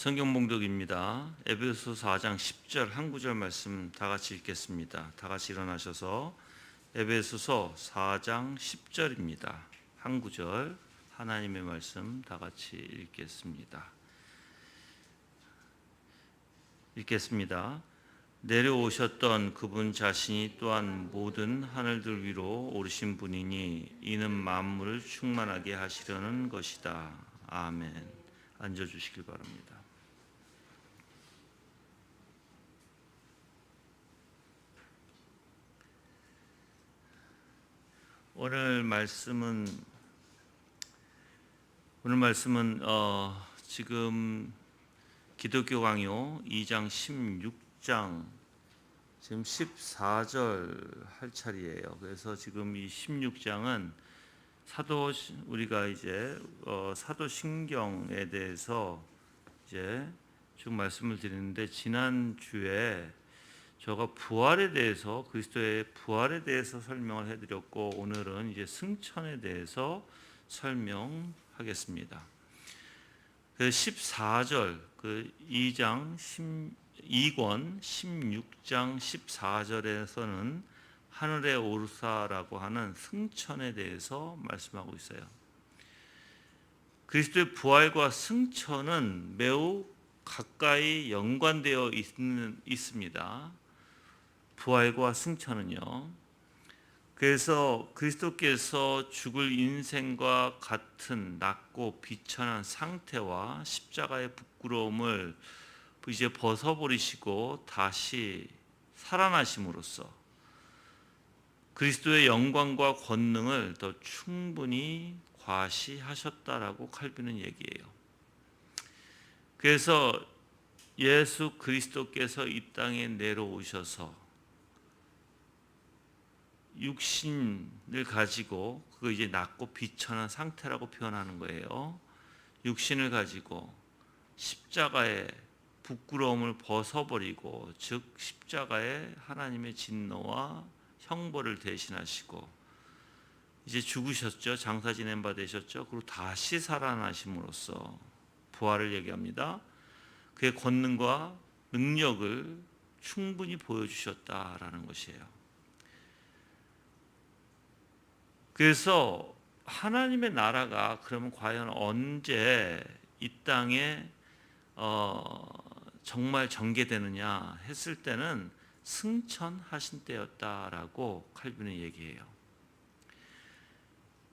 성경 봉독입니다. 에베소 4장 10절 한 구절 말씀 다 같이 읽겠습니다. 다 같이 일어나셔서 에베소서 4장 10절입니다. 한 구절 하나님의 말씀 다 같이 읽겠습니다. 내려오셨던 그분 자신이 또한 모든 하늘들 위로 오르신 분이니 이는 만물을 충만하게 하시려는 것이다. 아멘. 앉아주시길 바랍니다. 오늘 말씀은 지금 기독교 강요 2장 16장 지금 14절 할 차례예요. 그래서 지금 이 16장은 우리가 이제 사도신경에 대해서 이제 쭉 말씀을 드리는데, 지난 주에 제가 그리스도의 부활에 대해서 설명을 해드렸고, 오늘은 이제 승천에 대해서 설명하겠습니다. 14절 2권 16장 14절에서는 하늘에 오르사라고 하는 승천에 대해서 말씀하고 있어요. 그리스도의 부활과 승천은 매우 가까이 연관되어 있습니다. 부활과 승천은요. 그래서 그리스도께서 죽을 인생과 같은 낮고 비천한 상태와 십자가의 부끄러움을 이제 벗어버리시고 다시 살아나심으로써 그리스도의 영광과 권능을 더 충분히 과시하셨다라고 칼빈은 얘기해요. 그래서 예수 그리스도께서 이 땅에 내려오셔서 육신을 가지고, 그거 이제 낮고 비천한 상태라고 표현하는 거예요. 육신을 가지고 십자가의 부끄러움을 벗어버리고, 즉 십자가의 하나님의 진노와 형벌을 대신하시고 이제 죽으셨죠. 장사 지낸 바 되셨죠. 그리고 다시 살아나심으로써 부활을 얘기합니다. 그의 권능과 능력을 충분히 보여주셨다라는 것이에요. 그래서 하나님의 나라가 그러면 과연 언제 이 땅에 정말 전개되느냐 했을 때는 승천하신 때였다라고 칼빈은 얘기해요.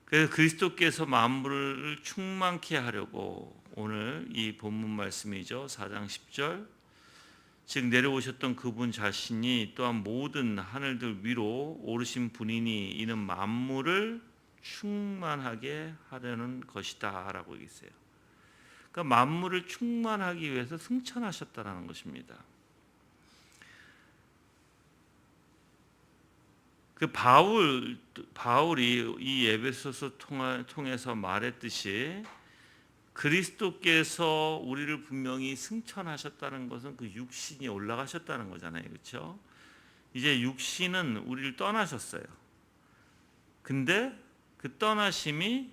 그래서 그리스도께서 만물을 충만케 하려고, 오늘 이 본문 말씀이죠. 4장 10절, 즉 내려오셨던 그분 자신이 또한 모든 하늘들 위로 오르신 분이니 이는 만물을 충만하게 하려는 것이다 라고 얘기했어요. 그러니까 만물을 충만하기 위해서 승천하셨다는 것입니다. 바울이 이 에베소서 통해서 말했듯이, 그리스도께서 우리를 분명히 승천하셨다는 것은 그 육신이 올라가셨다는 거잖아요. 그렇죠? 이제 육신은 우리를 떠나셨어요. 근데 그 떠나심이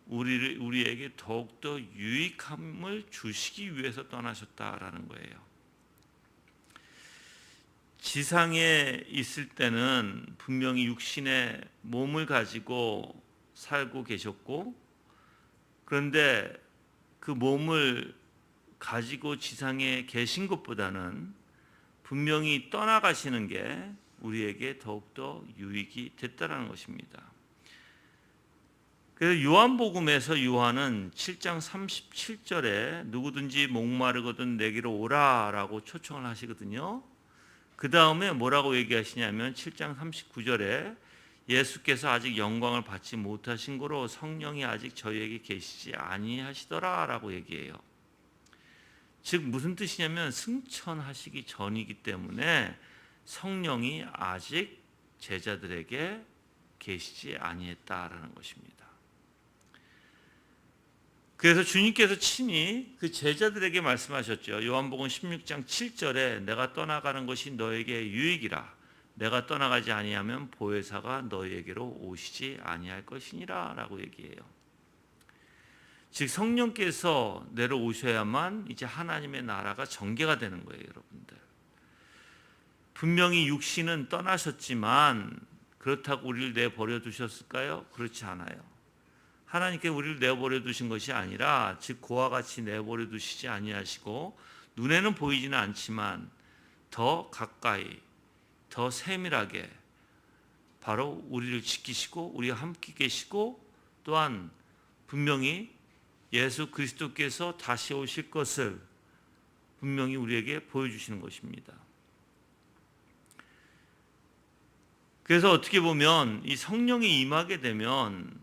우리에게 더욱더 유익함을 주시기 위해서 떠나셨다라는 거예요. 지상에 있을 때는 분명히 육신의 몸을 가지고 살고 계셨고, 그런데 그 몸을 가지고 지상에 계신 것보다는 분명히 떠나가시는 게 우리에게 더욱더 유익이 됐다는 것입니다. 그래서 요한복음에서 요한은 7장 37절에 누구든지 목마르거든 내게로 오라라고 초청을 하시거든요. 그 다음에 뭐라고 얘기하시냐면 7장 39절에 예수께서 아직 영광을 받지 못하신 거로 성령이 아직 저희에게 계시지 아니하시더라라고 얘기해요. 즉 무슨 뜻이냐면 승천하시기 전이기 때문에 성령이 아직 제자들에게 계시지 아니했다라는 것입니다. 그래서 주님께서 친히 그 제자들에게 말씀하셨죠. 요한복음 16장 7절에 내가 떠나가는 것이 너에게 유익이라. 내가 떠나가지 아니하면 보혜사가 너희에게로 오시지 아니할 것이니라 라고 얘기해요. 즉 성령께서 내려오셔야만 이제 하나님의 나라가 전개가 되는 거예요, 여러분들. 분명히 육신은 떠나셨지만 그렇다고 우리를 내버려 두셨을까요? 그렇지 않아요. 하나님께 우리를 내버려 두신 것이 아니라 즉 그와 같이 내버려 두시지 아니하시고 눈에는 보이지는 않지만 더 가까이 더 세밀하게 바로 우리를 지키시고 우리와 함께 계시고 또한 분명히 예수 그리스도께서 다시 오실 것을 분명히 우리에게 보여주시는 것입니다. 그래서 어떻게 보면 이 성령이 임하게 되면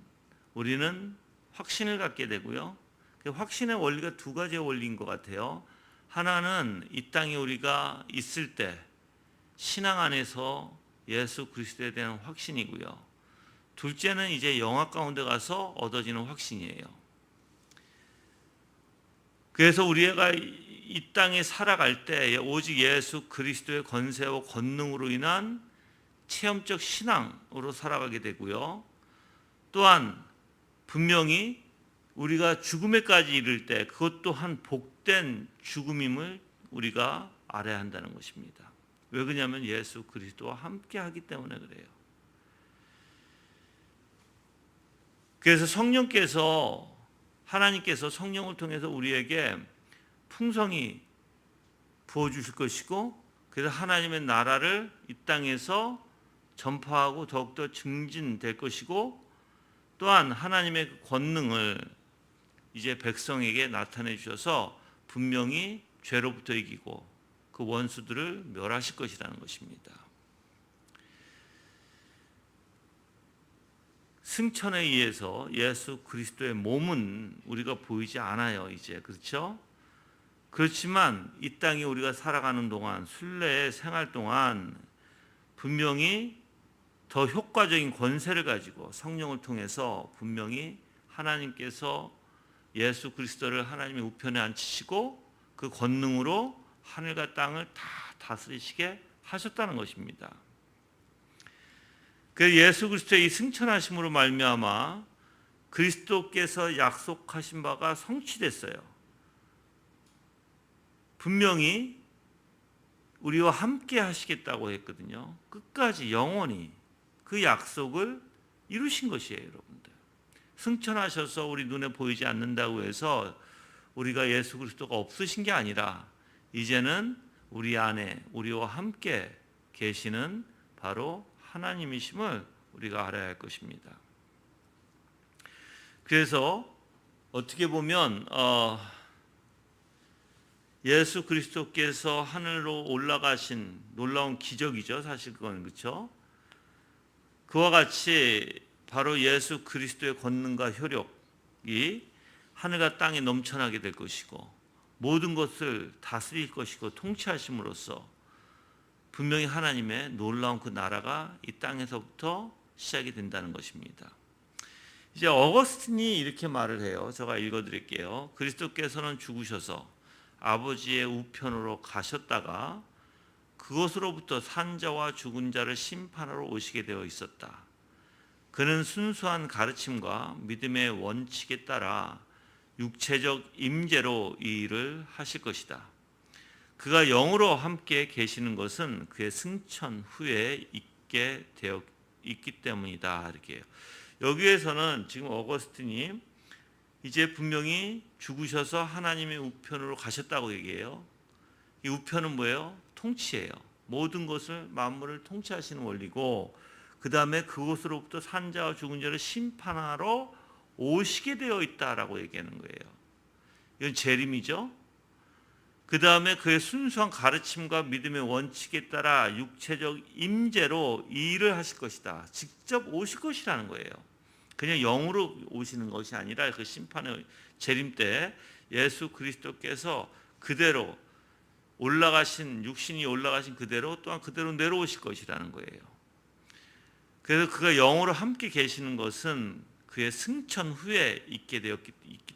우리는 확신을 갖게 되고요. 그 확신의 원리가 두 가지의 원리인 것 같아요. 하나는 이 땅에 우리가 있을 때 신앙 안에서 예수 그리스도에 대한 확신이고요. 둘째는 이제 영화 가운데 가서 얻어지는 확신이에요. 그래서 우리가 이 땅에 살아갈 때 오직 예수 그리스도의 권세와 권능으로 인한 체험적 신앙으로 살아가게 되고요. 또한 분명히 우리가 죽음에까지 이를 때 그것 또한 복된 죽음임을 우리가 알아야 한다는 것입니다. 왜 그러냐면 예수 그리스도와 함께 하기 때문에 그래요. 그래서 하나님께서 성령을 통해서 우리에게 풍성히 부어주실 것이고 그래서 하나님의 나라를 이 땅에서 전파하고 더욱더 증진될 것이고 또한 하나님의 권능을 이제 백성에게 나타내 주셔서 분명히 죄로부터 이기고 그 원수들을 멸하실 것이라는 것입니다. 승천에 의해서 예수 그리스도의 몸은 우리가 보이지 않아요, 이제. 그렇죠? 그렇지만 이 땅에 우리가 살아가는 동안 순례의 생활 동안 분명히 더 효과적인 권세를 가지고 성령을 통해서 분명히 하나님께서 예수 그리스도를 하나님의 우편에 앉히시고 그 권능으로 하늘과 땅을 다 다스리시게 하셨다는 것입니다. 그 예수 그리스도의 이 승천하심으로 말미암아 그리스도께서 약속하신 바가 성취됐어요. 분명히 우리와 함께 하시겠다고 했거든요. 끝까지 영원히 그 약속을 이루신 것이에요, 여러분들. 승천하셔서 우리 눈에 보이지 않는다고 해서 우리가 예수 그리스도가 없으신 게 아니라 이제는 우리 안에 우리와 함께 계시는 바로 하나님이심을 우리가 알아야 할 것입니다. 그래서 어떻게 보면 예수 그리스도께서 하늘로 올라가신 놀라운 기적이죠. 사실 그건 그렇죠. 그와 같이 바로 예수 그리스도의 권능과 효력이 하늘과 땅에 넘쳐나게 될 것이고 모든 것을 다스릴 것이고 통치하심으로써 분명히 하나님의 놀라운 그 나라가 이 땅에서부터 시작이 된다는 것입니다. 이제 어거스틴이 이렇게 말을 해요. 제가 읽어드릴게요. 그리스도께서는 죽으셔서 아버지의 우편으로 가셨다가 그것으로부터 산자와 죽은 자를 심판하러 오시게 되어 있었다. 그는 순수한 가르침과 믿음의 원칙에 따라 육체적 임재로 이 일을 하실 것이다. 그가 영으로 함께 계시는 것은 그의 승천 후에 있게 되어 있기 때문이다. 이렇게 해요. 여기에서는 지금 어거스틴이 이제 분명히 죽으셔서 하나님의 우편으로 가셨다고 얘기해요. 이 우편은 뭐예요? 통치예요. 모든 것을 만물을 통치하시는 원리고 그 다음에 그곳으로부터 산자와 죽은 자를 심판하러 오시게 되어 있다라고 얘기하는 거예요. 이건 재림이죠. 그 다음에 그의 순수한 가르침과 믿음의 원칙에 따라 육체적 임재로 이 일을 하실 것이다. 직접 오실 것이라는 거예요. 그냥 영으로 오시는 것이 아니라 그 심판의 재림 때 예수 그리스도께서 그대로 육신이 올라가신 그대로 또한 그대로 내려오실 것이라는 거예요. 그래서 그가 영으로 함께 계시는 것은 그의 승천 후에 있기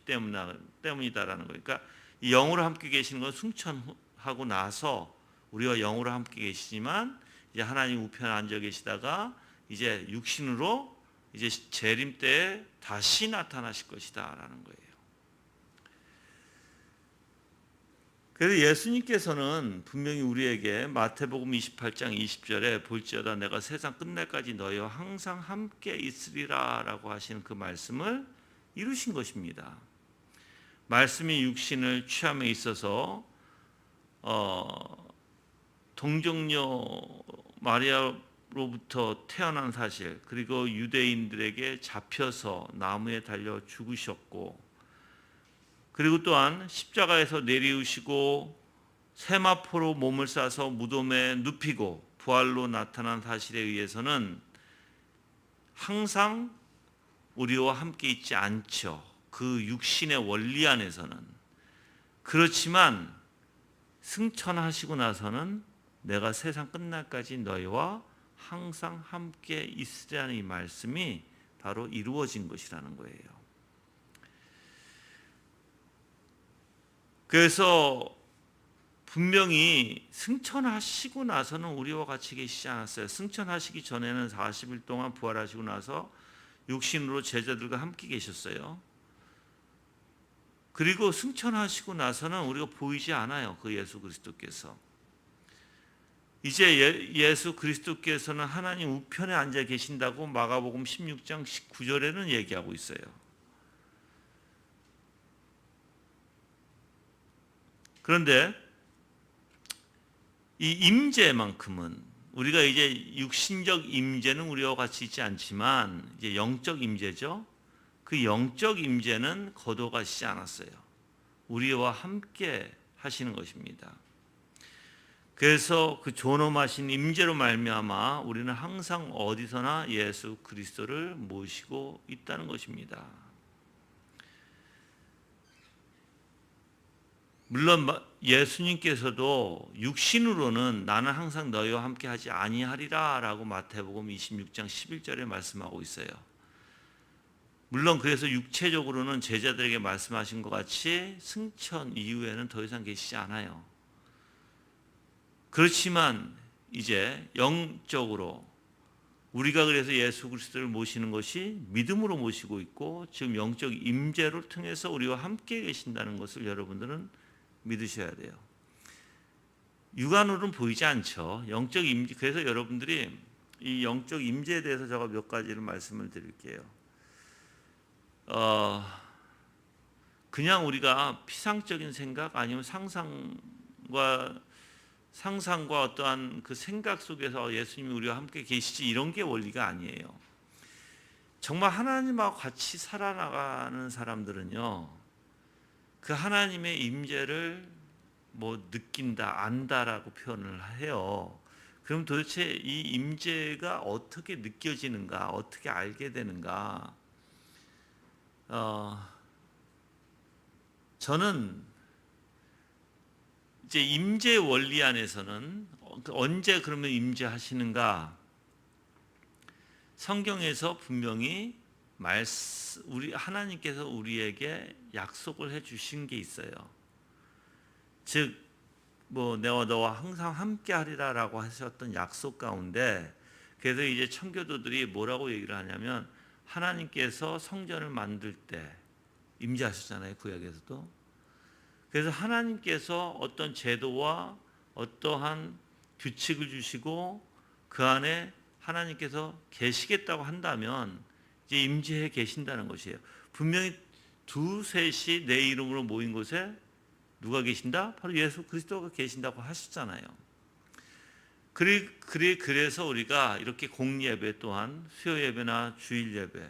때문이다라는 거예요. 그러니까 이 영으로 함께 계시는 건 승천하고 나서 우리와 영으로 함께 계시지만 이제 하나님 우편에 앉아 계시다가 이제 육신으로 이제 재림 때에 다시 나타나실 것이다라는 거예요. 그래서 예수님께서는 분명히 우리에게 마태복음 28장 20절에 볼지어다 내가 세상 끝날까지 너희와 항상 함께 있으리라 라고 하시는 그 말씀을 이루신 것입니다. 말씀이 육신을 취함에 있어서 동정녀 마리아로부터 태어난 사실, 그리고 유대인들에게 잡혀서 나무에 달려 죽으셨고, 그리고 또한 십자가에서 내리우시고 세마포로 몸을 싸서 무덤에 눕히고 부활로 나타난 사실에 의해서는 항상 우리와 함께 있지 않죠. 그 육신의 원리 안에서는. 그렇지만 승천하시고 나서는 내가 세상 끝날까지 너희와 항상 함께 있으리라는 이 말씀이 바로 이루어진 것이라는 거예요. 그래서 분명히 승천하시고 나서는 우리와 같이 계시지 않았어요. 승천하시기 전에는 40일 동안 부활하시고 나서 육신으로 제자들과 함께 계셨어요. 그리고 승천하시고 나서는 우리가 보이지 않아요. 그 예수 그리스도께서. 이제 예수 그리스도께서는 하나님 우편에 앉아 계신다고 마가복음 16장 19절에는 얘기하고 있어요. 그런데 이 임재만큼은 우리가 이제 육신적 임재는 우리와 같이 있지 않지만 이제 영적 임재죠. 그 영적 임재는 거둬가시지 않았어요. 우리와 함께 하시는 것입니다. 그래서 그 존엄하신 임재로 말미암아 우리는 항상 어디서나 예수 그리스도를 모시고 있다는 것입니다. 물론 예수님께서도 육신으로는 나는 항상 너희와 함께 하지 아니하리라 라고 마태복음 26장 11절에 말씀하고 있어요. 물론 그래서 육체적으로는 제자들에게 말씀하신 것 같이 승천 이후에는 더 이상 계시지 않아요. 그렇지만 이제 영적으로 우리가 그래서 예수 그리스도를 모시는 것이 믿음으로 모시고 있고 지금 영적 임재를 통해서 우리와 함께 계신다는 것을 여러분들은 믿으셔야 돼요. 육안으로는 보이지 않죠. 영적 임재. 그래서 여러분들이 이 영적 임재에 대해서 제가 몇 가지를 말씀을 드릴게요. 그냥 우리가 피상적인 생각 아니면 상상과 어떠한 그 생각 속에서 예수님이 우리와 함께 계시지 이런 게 원리가 아니에요. 정말 하나님하고 같이 살아나가는 사람들은요. 그 하나님의 임재를 느낀다, 안다라고 표현을 해요. 그럼 도대체 이 임재가 어떻게 느껴지는가, 어떻게 알게 되는가? 저는 이제 임재 원리 안에서는 언제 그러면 임재하시는가? 성경에서 분명히 우리 하나님께서 우리에게 약속을 해 주신 게 있어요. 즉 내가 너와 항상 함께 하리라라고 하셨던 약속 가운데 그래서 이제 청교도들이 뭐라고 얘기를 하냐면 하나님께서 성전을 만들 때 임재하셨잖아요. 구약에서도. 그래서 하나님께서 어떤 제도와 어떠한 규칙을 주시고 그 안에 하나님께서 계시겠다고 한다면 이제 임재해 계신다는 것이에요. 분명히 두셋이 내 이름으로 모인 곳에 누가 계신다? 바로 예수 그리스도가 계신다고 하셨잖아요. 그래서 우리가 이렇게 공예배 또한 수요예배나 주일예배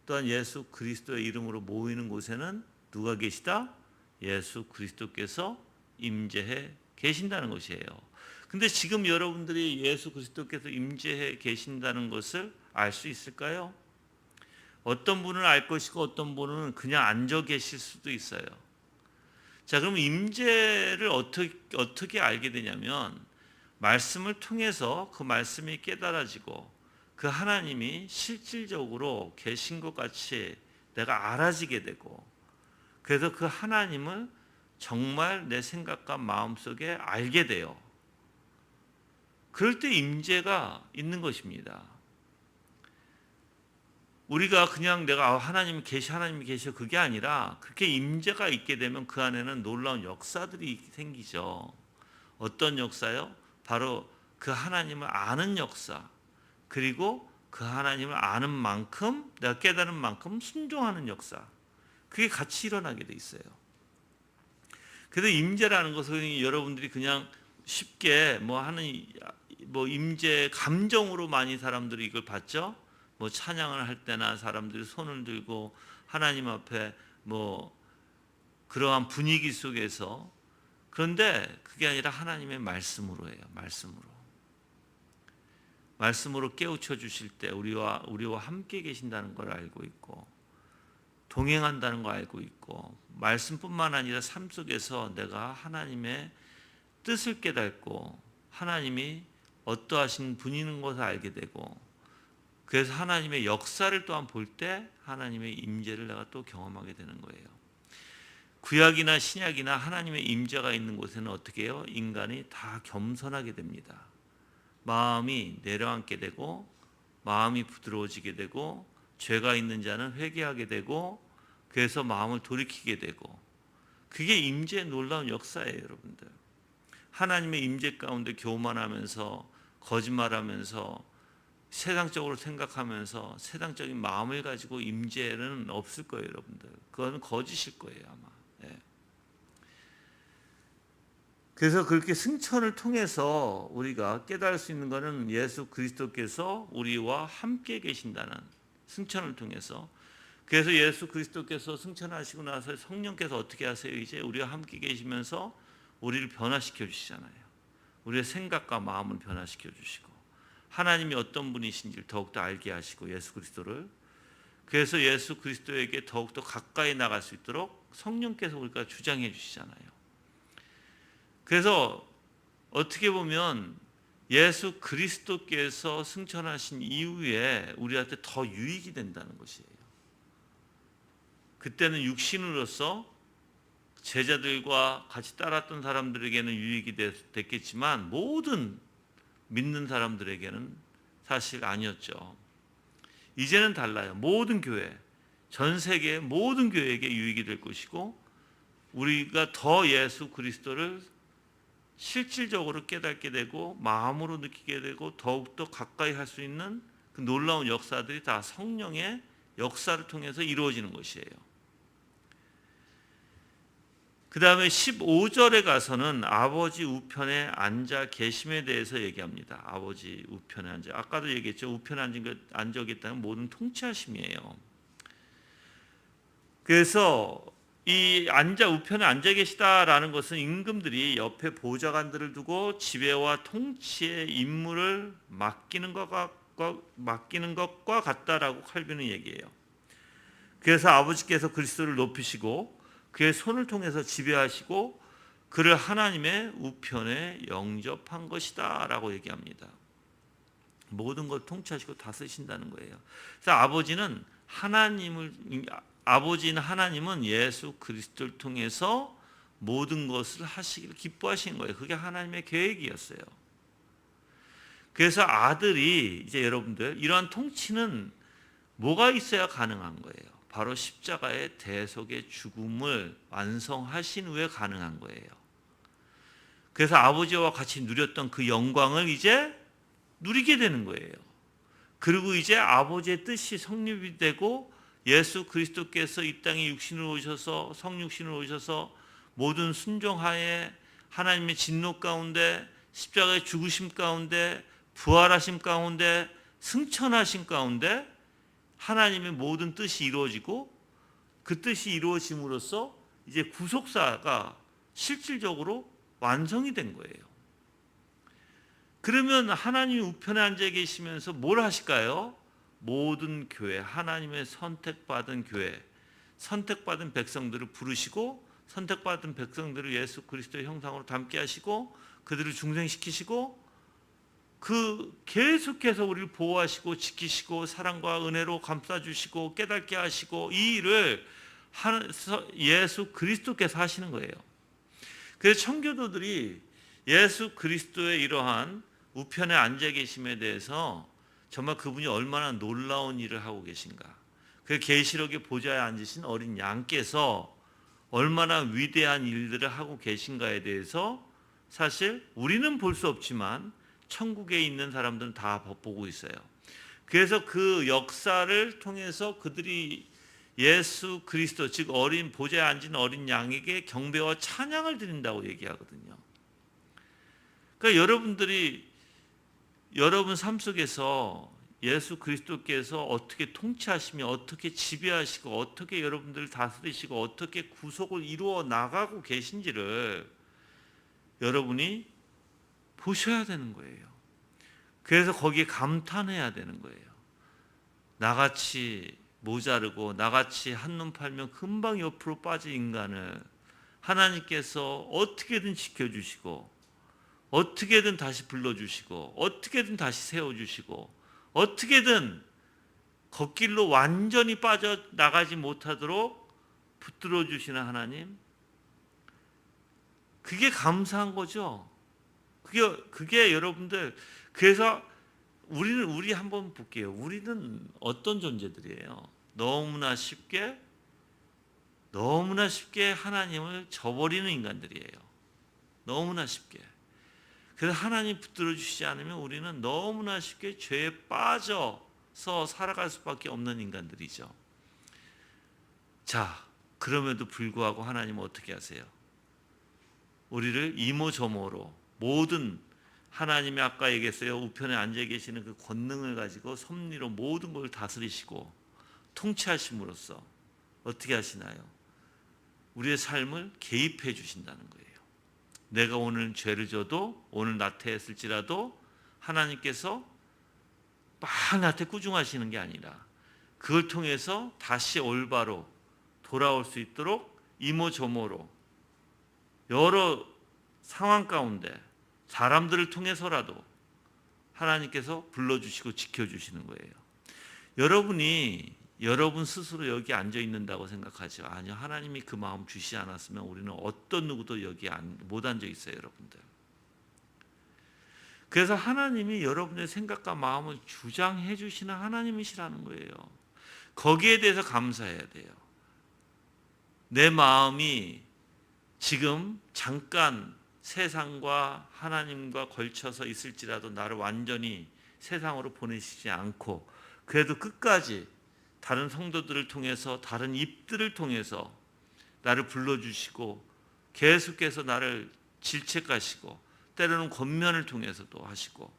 또한 예수 그리스도의 이름으로 모이는 곳에는 누가 계시다? 예수 그리스도께서 임재해 계신다는 것이에요. 근데 지금 여러분들이 예수 그리스도께서 임재해 계신다는 것을 알 수 있을까요? 어떤 분은 알 것이고 어떤 분은 그냥 앉아 계실 수도 있어요. 자, 그럼 임재를 어떻게 알게 되냐면 말씀을 통해서 그 말씀이 깨달아지고 그 하나님이 실질적으로 계신 것 같이 내가 알아지게 되고 그래서 그 하나님을 정말 내 생각과 마음속에 알게 돼요. 그럴 때 임재가 있는 것입니다. 우리가 그냥 내가 하나님이 계셔 그게 아니라 그렇게 임재가 있게 되면 그 안에는 놀라운 역사들이 생기죠. 어떤 역사요? 바로 그 하나님을 아는 역사, 그리고 그 하나님을 아는 만큼 내가 깨달은 만큼 순종하는 역사, 그게 같이 일어나게 돼 있어요. 그래서 임재라는 것은 여러분들이 그냥 쉽게 임재 감정으로 많이 사람들이 이걸 받죠. 찬양을 할 때나 사람들이 손을 들고 하나님 앞에 그러한 분위기 속에서, 그런데 그게 아니라 하나님의 말씀으로 해요. 말씀으로 깨우쳐 주실 때 우리와 함께 계신다는 걸 알고 있고 동행한다는 걸 알고 있고, 말씀뿐만 아니라 삶 속에서 내가 하나님의 뜻을 깨닫고 하나님이 어떠하신 분인 것을 알게 되고, 그래서 하나님의 역사를 또한 볼 때 하나님의 임재를 내가 또 경험하게 되는 거예요. 구약이나 신약이나 하나님의 임재가 있는 곳에는 어떻게 해요? 인간이 다 겸손하게 됩니다. 마음이 내려앉게 되고 마음이 부드러워지게 되고 죄가 있는 자는 회개하게 되고, 그래서 마음을 돌이키게 되고, 그게 임재의 놀라운 역사예요. 여러분들, 하나님의 임재 가운데 교만하면서 거짓말하면서 세상적으로 생각하면서 세상적인 마음을 가지고 임재는 없을 거예요. 여러분들, 그건 거짓일 거예요 아마. 그래서 그렇게 승천을 통해서 우리가 깨달을 수 있는 것은 예수 그리스도께서 우리와 함께 계신다는 승천을 통해서. 그래서 예수 그리스도께서 승천하시고 나서 성령께서 어떻게 하세요? 이제 우리와 함께 계시면서 우리를 변화시켜 주시잖아요. 우리의 생각과 마음을 변화시켜 주시고 하나님이 어떤 분이신지를 더욱더 알게 하시고, 예수 그리스도를, 그래서 예수 그리스도에게 더욱더 가까이 나갈 수 있도록 성령께서 우리가 주장해 주시잖아요. 그래서 어떻게 보면 예수 그리스도께서 승천하신 이후에 우리한테 더 유익이 된다는 것이에요. 그때는 육신으로서 제자들과 같이 따랐던 사람들에게는 유익이 됐겠지만 모든 믿는 사람들에게는 사실 아니었죠. 이제는 달라요. 모든 교회, 전 세계의 모든 교회에게 유익이 될 것이고, 우리가 더 예수 그리스도를 실질적으로 깨닫게 되고 마음으로 느끼게 되고 더욱더 가까이 할 수 있는 그 놀라운 역사들이 다 성령의 역사를 통해서 이루어지는 것이에요. 그 다음에 15절에 가서는 아버지 우편에 앉아 계심에 대해서 얘기합니다. 아버지 우편에 앉아, 아까도 얘기했죠. 우편에 앉아 계시다는 모든 통치하심이에요. 그래서 이 우편에 앉아 계시다라는 것은 임금들이 옆에 보좌관들을 두고 지배와 통치의 임무를 맡기는 것과 같다라고 칼빈은 얘기해요. 그래서 아버지께서 그리스도를 높이시고 그의 손을 통해서 지배하시고 그를 하나님의 우편에 영접한 것이다 라고 얘기합니다. 모든 걸 통치하시고 다스리신다는 거예요. 그래서 하나님은 예수 그리스도를 통해서 모든 것을 하시기를 기뻐하시는 거예요. 그게 하나님의 계획이었어요. 그래서 아들이, 이제 여러분들, 이러한 통치는 뭐가 있어야 가능한 거예요? 바로 십자가의 대속의 죽음을 완성하신 후에 가능한 거예요. 그래서 아버지와 같이 누렸던 그 영광을 이제 누리게 되는 거예요. 그리고 이제 아버지의 뜻이 성립이 되고 예수 그리스도께서 이 땅에 육신으로 오셔서 성육신으로 오셔서 모든 순종하에 하나님의 진노 가운데 십자가의 죽으심 가운데 부활하심 가운데 승천하심 가운데 하나님의 모든 뜻이 이루어지고, 그 뜻이 이루어짐으로써 이제 구속사가 실질적으로 완성이 된 거예요. 그러면 하나님이 우편에 앉아 계시면서 뭘 하실까요? 모든 교회, 하나님의 선택받은 교회, 선택받은 백성들을 부르시고 선택받은 백성들을 예수 그리스도의 형상으로 닮게 하시고 그들을 중생시키시고 계속해서 우리를 보호하시고 지키시고 사랑과 은혜로 감싸주시고 깨닫게 하시고, 이 일을 예수 그리스도께서 하시는 거예요. 그래서 청교도들이 예수 그리스도의 이러한 우편에 앉아 계심에 대해서 정말 그분이 얼마나 놀라운 일을 하고 계신가. 그 계시록의 보좌에 앉으신 어린 양께서 얼마나 위대한 일들을 하고 계신가에 대해서 사실 우리는 볼 수 없지만 천국에 있는 사람들은 다 보고 있어요. 그래서 그 역사를 통해서 그들이 예수 그리스도, 즉 어린 보좌에 앉은 어린 양에게 경배와 찬양을 드린다고 얘기하거든요. 그러니까 여러분 삶 속에서 예수 그리스도께서 어떻게 통치하시며 어떻게 지배하시고 어떻게 여러분들을 다스리시고 어떻게 구속을 이루어 나가고 계신지를 여러분이 보셔야 되는 거예요. 그래서 거기에 감탄해야 되는 거예요. 나같이 모자르고 나같이 한눈 팔면 금방 옆으로 빠진 인간을 하나님께서 어떻게든 지켜주시고 어떻게든 다시 불러주시고 어떻게든 다시 세워주시고 어떻게든 걷길로 완전히 빠져나가지 못하도록 붙들어 주시는 하나님, 그게 감사한 거죠. 그게 여러분들, 그래서 우리 한번 볼게요. 우리는 어떤 존재들이에요? 너무나 쉽게 하나님을 저버리는 인간들이에요. 너무나 쉽게. 그래서 하나님 붙들어 주시지 않으면 우리는 너무나 쉽게 죄에 빠져서 살아갈 수밖에 없는 인간들이죠. 자, 그럼에도 불구하고 하나님은 어떻게 하세요? 우리를 이모저모로 모든, 하나님이 아까 얘기했어요. 우편에 앉아 계시는 그 권능을 가지고 섭리로 모든 걸 다스리시고 통치하심으로써 어떻게 하시나요? 우리의 삶을 개입해 주신다는 거예요. 내가 오늘 죄를 져도, 오늘 나태했을지라도 하나님께서 막 나한테 꾸중하시는 게 아니라 그걸 통해서 다시 올바로 돌아올 수 있도록 이모저모로 여러 상황 가운데 사람들을 통해서라도 하나님께서 불러주시고 지켜주시는 거예요. 여러분이 여러분 스스로 여기 앉아 있는다고 생각하죠. 아니요, 하나님이 그 마음 주시지 않았으면 우리는 어떤 누구도 여기 못 앉아 있어요, 여러분들. 그래서 하나님이 여러분의 생각과 마음을 주장해 주시는 하나님이시라는 거예요. 거기에 대해서 감사해야 돼요. 내 마음이 지금 잠깐 세상과 하나님과 걸쳐서 있을지라도 나를 완전히 세상으로 보내시지 않고 그래도 끝까지 다른 성도들을 통해서, 다른 입들을 통해서 나를 불러주시고 계속해서 나를 질책하시고 때로는 권면을 통해서도 하시고,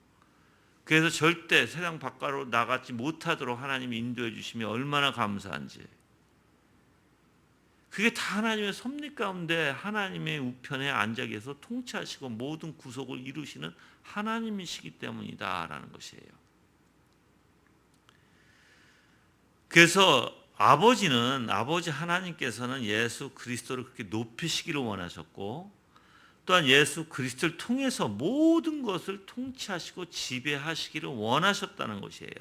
그래서 절대 세상 바깥으로 나가지 못하도록 하나님이 인도해 주시면 얼마나 감사한지. 그게 다 하나님의 섭리 가운데 하나님의 우편에 앉아 계셔서 통치하시고 모든 구속을 이루시는 하나님이시기 때문이다라는 것이에요. 그래서 아버지 하나님께서는 예수 그리스도를 그렇게 높이시기를 원하셨고, 또한 예수 그리스도를 통해서 모든 것을 통치하시고 지배하시기를 원하셨다는 것이에요.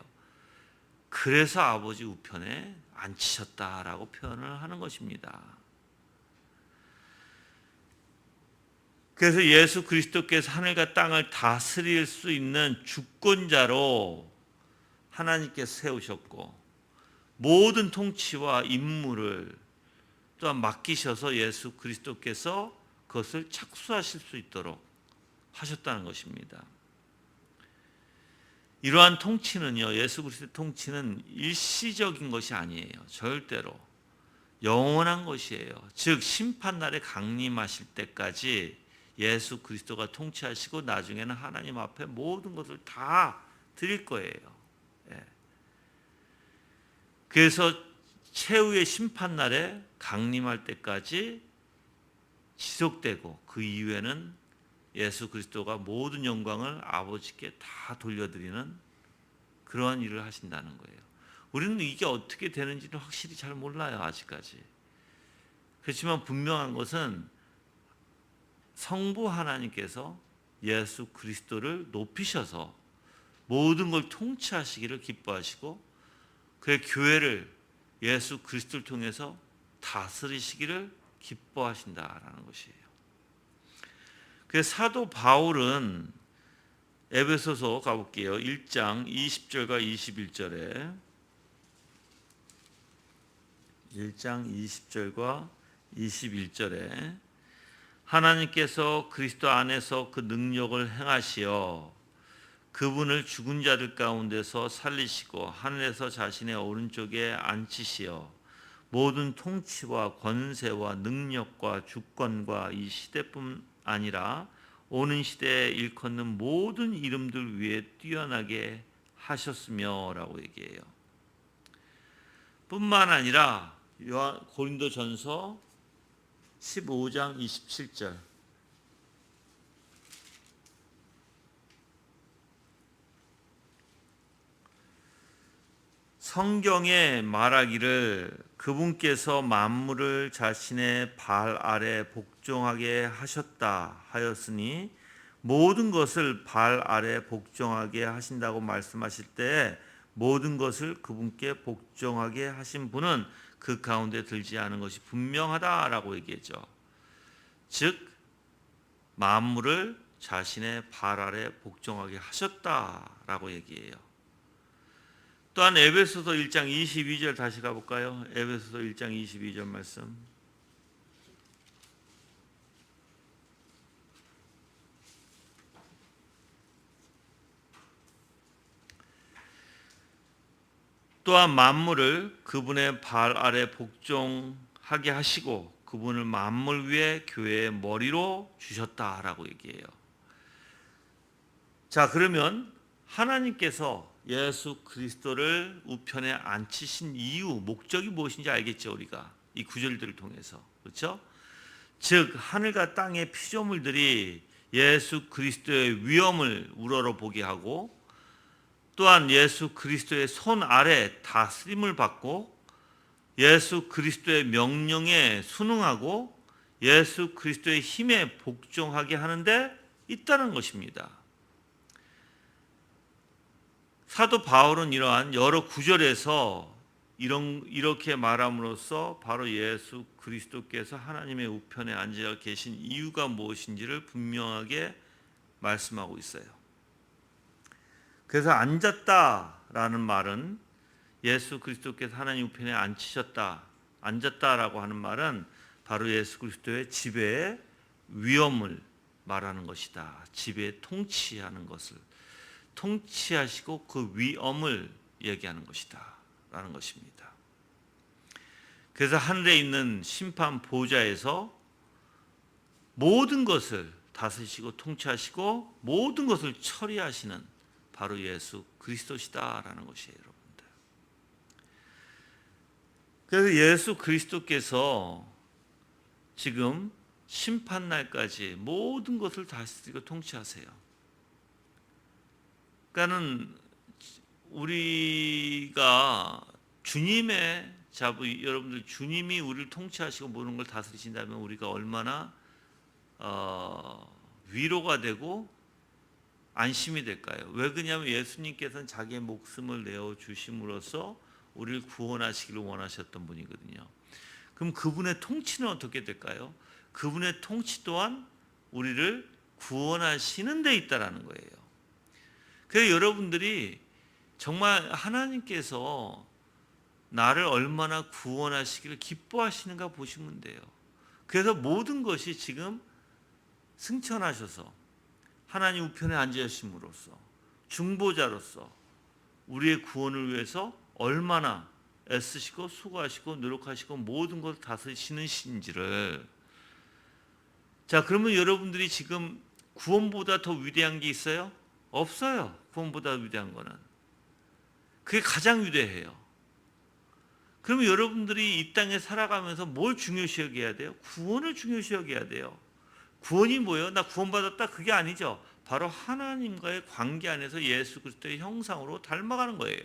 그래서 아버지 우편에 앉히셨다라고 표현을 하는 것입니다. 그래서 예수 그리스도께서 하늘과 땅을 다스릴 수 있는 주권자로 하나님께서 세우셨고, 모든 통치와 임무를 또한 맡기셔서 예수 그리스도께서 그것을 착수하실 수 있도록 하셨다는 것입니다. 이러한 통치는요, 예수 그리스도의 통치는 일시적인 것이 아니에요. 절대로 영원한 것이에요. 즉 심판날에 강림하실 때까지 예수 그리스도가 통치하시고 나중에는 하나님 앞에 모든 것을 다 드릴 거예요. 예. 그래서 최후의 심판날에 강림할 때까지 지속되고 그 이후에는 예수 그리스도가 모든 영광을 아버지께 다 돌려드리는 그러한 일을 하신다는 거예요. 우리는 이게 어떻게 되는지는 확실히 잘 몰라요, 아직까지. 그렇지만 분명한 것은 성부 하나님께서 예수 그리스도를 높이셔서 모든 걸 통치하시기를 기뻐하시고, 그의 교회를 예수 그리스도를 통해서 다스리시기를 기뻐하신다라는 것이에요. 그래서 사도 바울은 에베소서 가볼게요. 1장 20절과 21절에 1장 20절과 21절에 하나님께서 그리스도 안에서 그 능력을 행하시어 그분을 죽은 자들 가운데서 살리시고 하늘에서 자신의 오른쪽에 앉히시어 모든 통치와 권세와 능력과 주권과 이 시대뿐 아니라 오는 시대에 일컫는 모든 이름들 위에 뛰어나게 하셨으며 라고 얘기해요. 뿐만 아니라 고린도전서 15장 27절 성경에 말하기를 그분께서 만물을 자신의 발 아래 복종하게 하셨다 하였으니 모든 것을 발 아래 복종하게 하신다고 말씀하실 때 모든 것을 그분께 복종하게 하신 분은 그 가운데 들지 않은 것이 분명하다라고 얘기했죠. 즉 만물을 자신의 발 아래 복종하게 하셨다라고 얘기해요. 또한 에베소서 1장 22절 다시 가볼까요? 에베소서 1장 22절 말씀. 또한 만물을 그분의 발 아래 복종하게 하시고 그분을 만물 위에 교회의 머리로 주셨다라고 얘기해요. 자, 그러면 하나님께서 예수 그리스도를 우편에 앉히신 이유, 목적이 무엇인지 알겠죠, 우리가 이 구절들을 통해서. 그렇죠? 즉 하늘과 땅의 피조물들이 예수 그리스도의 위엄을 우러러보게 하고 또한 예수 그리스도의 손 아래 다스림을 받고 예수 그리스도의 명령에 순응하고 예수 그리스도의 힘에 복종하게 하는데 있다는 것입니다. 사도 바울은 이러한 여러 구절에서 이렇게 말함으로써 바로 예수 그리스도께서 하나님의 우편에 앉아 계신 이유가 무엇인지를 분명하게 말씀하고 있어요. 그래서 앉았다라는 말은 예수 그리스도께서 하나님 우편에 앉았다라고 하는 말은 바로 예수 그리스도의 지배의 위엄을 말하는 것이다. 지배에 통치하는 것을 통치하시고 그 위엄을 얘기하는 것이다 라는 것입니다. 그래서 하늘에 있는 심판 보좌에서 모든 것을 다스리시고 통치하시고 모든 것을 처리하시는 바로 예수 그리스도시다라는 것이에요, 여러분들. 그래서 예수 그리스도께서 지금 심판날까지 모든 것을 다스리고 통치하세요. 그러니까는 우리가 주님의 여러분들 주님이 우리를 통치하시고 모든 걸 다스리신다면 우리가 얼마나 위로가 되고 안심이 될까요? 왜 그러냐면 예수님께서는 자기의 목숨을 내어 주심으로써 우리를 구원하시기를 원하셨던 분이거든요. 그럼 그분의 통치는 어떻게 될까요? 그분의 통치 또한 우리를 구원하시는 데 있다라는 거예요. 그래서 여러분들이 정말 하나님께서 나를 얼마나 구원하시기를 기뻐하시는가 보시면 돼요. 그래서 모든 것이 지금 승천하셔서 하나님 우편에 앉으심으로써 중보자로서 우리의 구원을 위해서 얼마나 애쓰시고 수고하시고 노력하시고 모든 걸 다스리시는 신지를. 자, 그러면 여러분들이 지금 구원보다 더 위대한 게 있어요? 없어요. 구원보다 위대한 거는. 그게 가장 위대해요. 그러면 여러분들이 이 땅에 살아가면서 뭘 중요시 여겨야 돼요? 구원을 중요시 여겨야 돼요. 구원이 뭐예요? 나 구원받았다? 그게 아니죠. 바로 하나님과의 관계 안에서 예수 그리스도의 형상으로 닮아가는 거예요.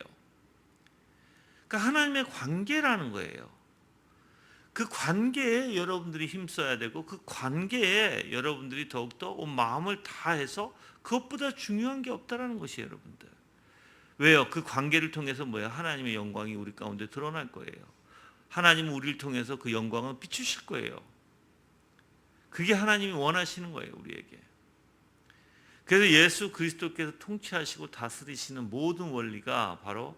그러니까 하나님의 관계라는 거예요. 그 관계에 여러분들이 힘써야 되고 그 관계에 여러분들이 더욱더 온 마음을 다해서 그것보다 중요한 게 없다라는 것이에요, 여러분들. 왜요? 그 관계를 통해서 뭐예요? 하나님의 영광이 우리 가운데 드러날 거예요. 하나님은 우리를 통해서 그 영광을 비추실 거예요. 그게 하나님이 원하시는 거예요, 우리에게. 그래서 예수 그리스도께서 통치하시고 다스리시는 모든 원리가 바로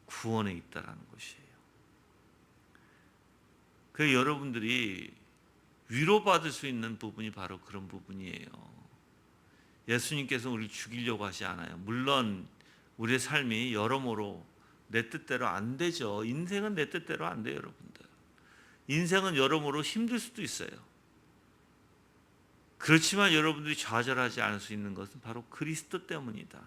구원에 있다라는 것이에요. 그래서 여러분들이 위로받을 수 있는 부분이 바로 그런 부분이에요. 예수님께서 우리를 죽이려고 하지 않아요. 물론 우리의 삶이 여러모로 내 뜻대로 안 되죠. 인생은 내 뜻대로 안 돼요, 여러분들. 인생은 여러모로 힘들 수도 있어요. 그렇지만 여러분들이 좌절하지 않을 수 있는 것은 바로 그리스도 때문이다.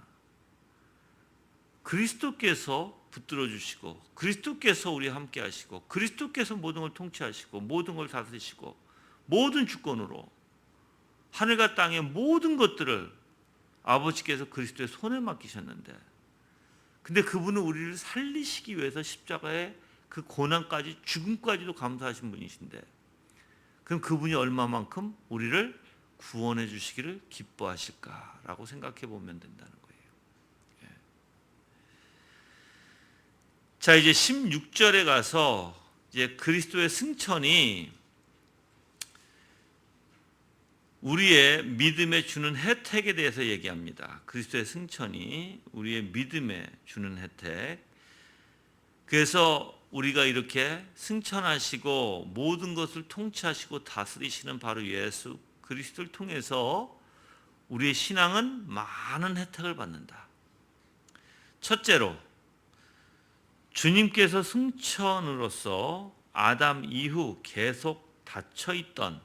그리스도께서 붙들어 주시고, 그리스도께서 우리와 함께 하시고, 그리스도께서 모든 걸 통치하시고, 모든 걸 다스리시고, 모든 주권으로 하늘과 땅의 모든 것들을 아버지께서 그리스도의 손에 맡기셨는데, 근데 그분은 우리를 살리시기 위해서 십자가의 그 고난까지, 죽음까지도 감수하신 분이신데, 그럼 그분이 얼마만큼 우리를 구원해 주시기를 기뻐하실까라고 생각해 보면 된다는 거예요. 예. 자, 이제 16절에 가서 이제 그리스도의 승천이 우리의 믿음에 주는 혜택에 대해서 얘기합니다. 그리스도의 승천이 우리의 믿음에 주는 혜택. 그래서 우리가 이렇게 승천하시고 모든 것을 통치하시고 다스리시는 바로 예수 그리스도를 통해서 우리의 신앙은 많은 혜택을 받는다. 첫째로, 주님께서 승천으로서 아담 이후 계속 닫혀있던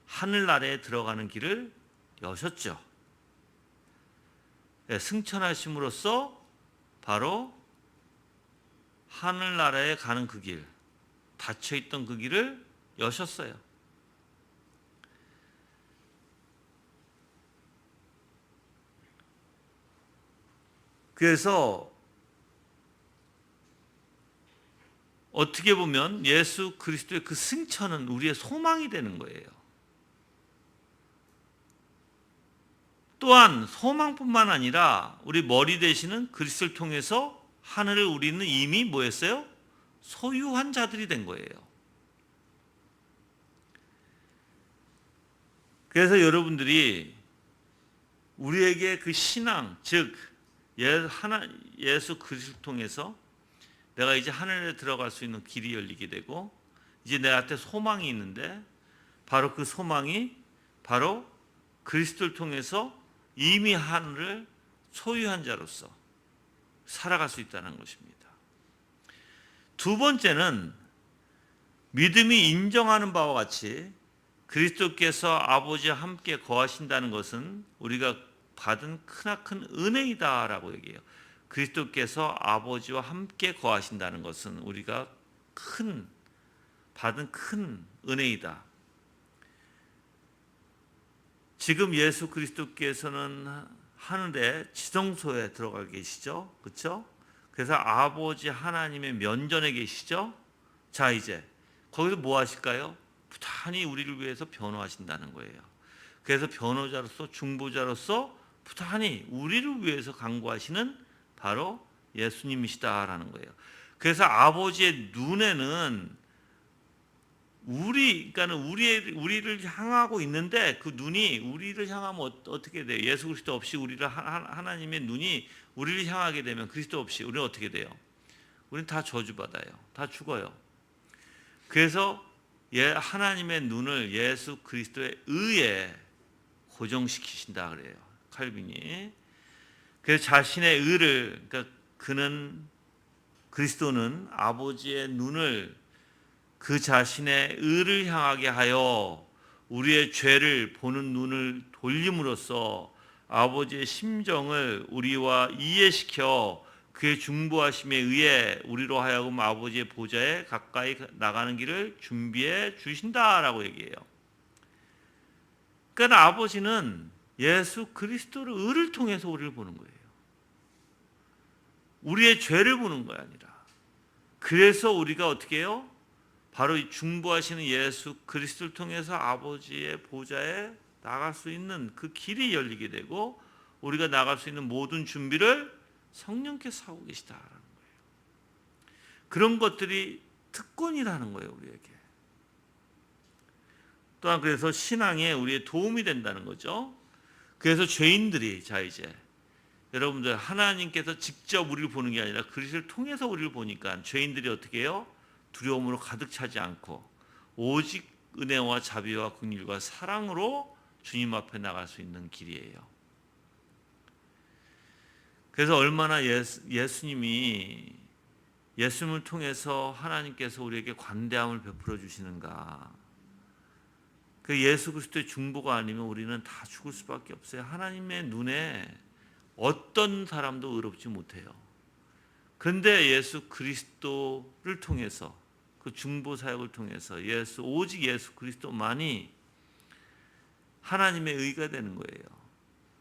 하늘나라에 들어가는 길을 여셨죠. 승천하심으로써 바로 하늘나라에 가는 그 길, 닫혀있던 그 길을 여셨어요. 그래서 어떻게 보면 예수 그리스도의 그 승천은 우리의 소망이 되는 거예요. 또한 소망뿐만 아니라 우리 머리 되시는 그리스도를 통해서 하늘을 우리는 이미 뭐였어요? 소유한 자들이 된 거예요. 그래서 여러분들이 우리에게 그 신앙, 즉 예수 그리스도를 통해서 내가 이제 하늘에 들어갈 수 있는 길이 열리게 되고, 이제 내 앞에 소망이 있는데, 바로 그 소망이 바로 그리스도를 통해서 이미 하늘을 소유한 자로서 살아갈 수 있다는 것입니다. 두 번째는 믿음이 인정하는 바와 같이 그리스도께서 아버지와 함께 거하신다는 것은 우리가 받은 크나큰 은혜이다라고 얘기해요. 그리스도께서 아버지와 함께 거하신다는 것은 우리가 받은 큰 은혜이다. 지금 예수 그리스도께서는 하늘의 지성소에 들어가 계시죠. 그렇죠? 그래서 아버지 하나님의 면전에 계시죠. 자, 이제 거기서 뭐 하실까요? 부단히 우리를 위해서 변호하신다는 거예요. 그래서 변호자로서 중보자로서 부단히 우리를 위해서 간구하시는 바로 예수님이시다라는 거예요. 그래서 아버지의 눈에는 우리를 향하고 있는데, 그 눈이 우리를 향하면 어떻게 돼요? 예수 그리스도 없이 하나님의 눈이 우리를 향하게 되면, 그리스도 없이 우리는 어떻게 돼요? 우리는 다 저주받아요. 다 죽어요. 그래서 하나님의 눈을 예수 그리스도의 의에 고정시키신다 그래요. 칼빈이. 그래서 자신의 의를, 그러니까 그리스도는 아버지의 눈을 그 자신의 의를 향하게 하여 우리의 죄를 보는 눈을 돌림으로써 아버지의 심정을 우리와 이해시켜 그의 중보하심에 의해 우리로 하여금 아버지의 보좌에 가까이 나가는 길을 준비해 주신다라고 얘기해요. 그러니까 아버지는 예수 그리스도의 의를 통해서 우리를 보는 거예요. 우리의 죄를 보는 거 아니라. 그래서 우리가 어떻게 해요? 바로 이 중보하시는 예수 그리스도를 통해서 아버지의 보좌에 나갈 수 있는 그 길이 열리게 되고, 우리가 나갈 수 있는 모든 준비를 성령께서 하고 계시다라는 거예요. 그런 것들이 특권이라는 거예요, 우리에게. 또한 그래서 신앙에 우리의 도움이 된다는 거죠. 그래서 죄인들이 자 이제 여러분들 하나님께서 직접 우리를 보는 게 아니라 그리스도를 통해서 우리를 보니까 죄인들이 어떻게 해요? 두려움으로 가득 차지 않고 오직 은혜와 자비와 긍휼과 사랑으로 주님 앞에 나갈 수 있는 길이에요. 그래서 얼마나 예수님을 통해서 하나님께서 우리에게 관대함을 베풀어 주시는가. 그 예수 그리스도의 중보가 아니면 우리는 다 죽을 수밖에 없어요. 하나님의 눈에 어떤 사람도 의롭지 못해요. 그런데 예수 그리스도를 통해서 그 중보 사역을 통해서 오직 예수 그리스도만이 하나님의 의가 되는 거예요.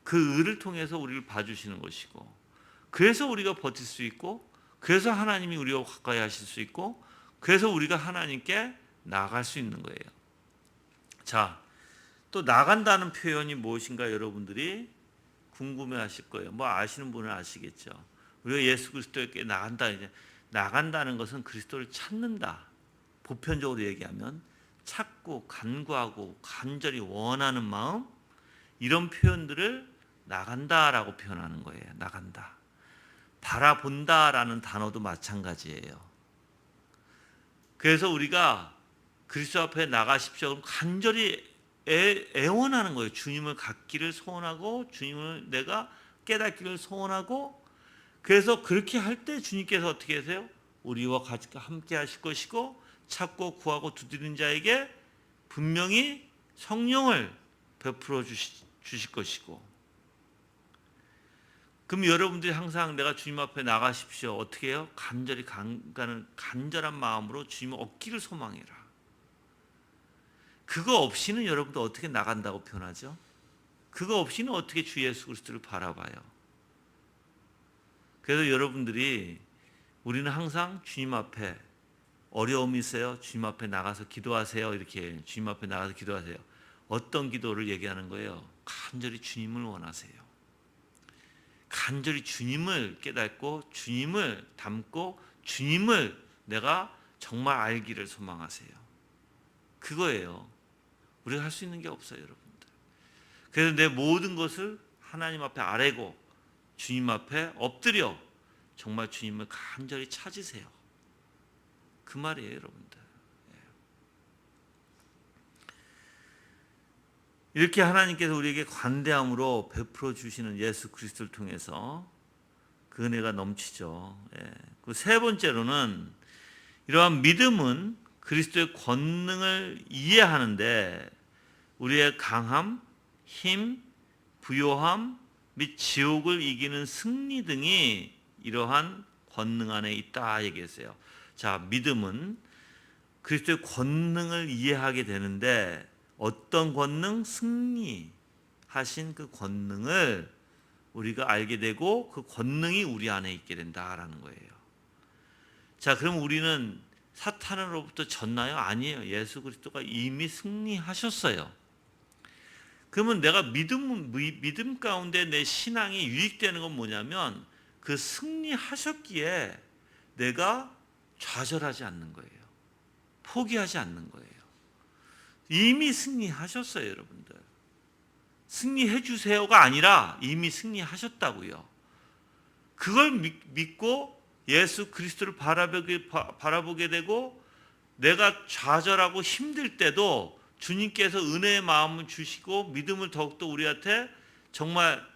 그 의를 통해서 우리를 봐주시는 것이고, 그래서 우리가 버틸 수 있고, 그래서 하나님이 우리와 가까이 하실 수 있고, 그래서 우리가 하나님께 나아갈 수 있는 거예요. 자, 또 나간다는 표현이 무엇인가 여러분들이 궁금해하실 거예요. 뭐 아시는 분은 아시겠죠. 우리가 예수 그리스도에게 나간다는 것은 그리스도를 찾는다. 보편적으로 얘기하면 찾고 간구하고 간절히 원하는 마음, 이런 표현들을 나간다라고 표현하는 거예요. 나간다. 바라본다라는 단어도 마찬가지예요. 그래서 우리가 그리스도 앞에 나가십시오. 그럼 간절히 애원하는 거예요. 주님을 갖기를 소원하고 주님을 내가 깨닫기를 소원하고, 그래서 그렇게 할 때 주님께서 어떻게 하세요? 우리와 같이 함께 하실 것이고, 찾고 구하고 두드리는 자에게 분명히 성령을 베풀어 주실 것이고. 그럼 여러분들이 항상 내가 주님 앞에 나가십시오. 어떻게 해요? 간절한 마음으로 주님을 얻기를 소망해라. 그거 없이는 여러분들 어떻게 나간다고 표현하죠? 그거 없이는 어떻게 주 예수 그리스도를 바라봐요? 그래서 여러분들이 우리는 항상 주님 앞에 어려움이 있어요. 주님 앞에 나가서 기도하세요. 이렇게 주님 앞에 나가서 기도하세요. 어떤 기도를 얘기하는 거예요? 간절히 주님을 원하세요. 간절히 주님을 깨닫고 주님을 닮고 주님을 내가 정말 알기를 소망하세요. 그거예요. 우리가 할 수 있는 게 없어요, 여러분들. 그래서 내 모든 것을 하나님 앞에 아뢰고 주님 앞에 엎드려 정말 주님을 간절히 찾으세요. 그 말이에요, 여러분들. 이렇게 하나님께서 우리에게 관대함으로 베풀어 주시는 예수 그리스도를 통해서 그 은혜가 넘치죠. 그 세 번째로는 이러한 믿음은 그리스도의 권능을 이해하는데 우리의 강함, 힘, 부요함 및 지옥을 이기는 승리 등이 이러한 권능 안에 있다 얘기했어요. 자, 믿음은 그리스도의 권능을 이해하게 되는데 어떤 권능? 승리하신 그 권능을 우리가 알게 되고 그 권능이 우리 안에 있게 된다라는 거예요. 자, 그럼 우리는 사탄으로부터 졌나요? 아니에요. 예수 그리스도가 이미 승리하셨어요. 그러면 내가 믿음 가운데 내 신앙이 유익되는 건 뭐냐면 그 승리하셨기에 내가 좌절하지 않는 거예요. 포기하지 않는 거예요. 이미 승리하셨어요, 여러분들. 승리해 주세요가 아니라 이미 승리하셨다고요. 그걸 믿고 예수 그리스도를 바라보게 되고 내가 좌절하고 힘들 때도 주님께서 은혜의 마음을 주시고 믿음을 더욱더 우리한테 정말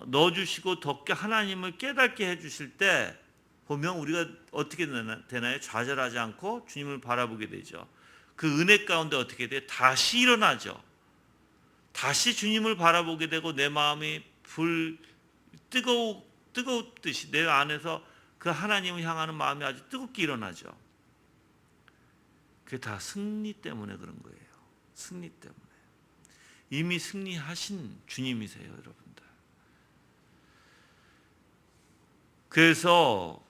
넣어주시고 더 하나님을 깨닫게 해주실 때 보면 우리가 어떻게 되나요? 좌절하지 않고 주님을 바라보게 되죠. 그 은혜 가운데 어떻게 돼요? 다시 일어나죠. 다시 주님을 바라보게 되고 내 마음이 뜨겁듯이 내 안에서 그 하나님을 향하는 마음이 아주 뜨겁게 일어나죠. 그게 다 승리 때문에 그런 거예요. 승리 때문에. 이미 승리하신 주님이세요, 여러분들. 그래서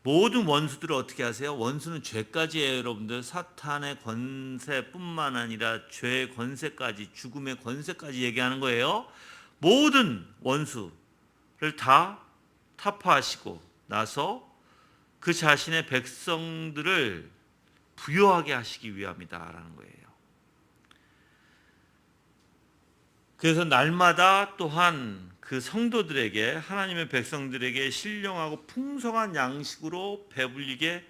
모든 원수들을 어떻게 하세요? 원수는 죄까지예요, 여러분들. 사탄의 권세뿐만 아니라 죄의 권세까지, 죽음의 권세까지 얘기하는 거예요. 모든 원수를 다 타파하시고 나서 그 자신의 백성들을 부요하게 하시기 위함이다라는 거예요. 그래서 날마다 또한 그 성도들에게, 하나님의 백성들에게 신령하고 풍성한 양식으로 배불리게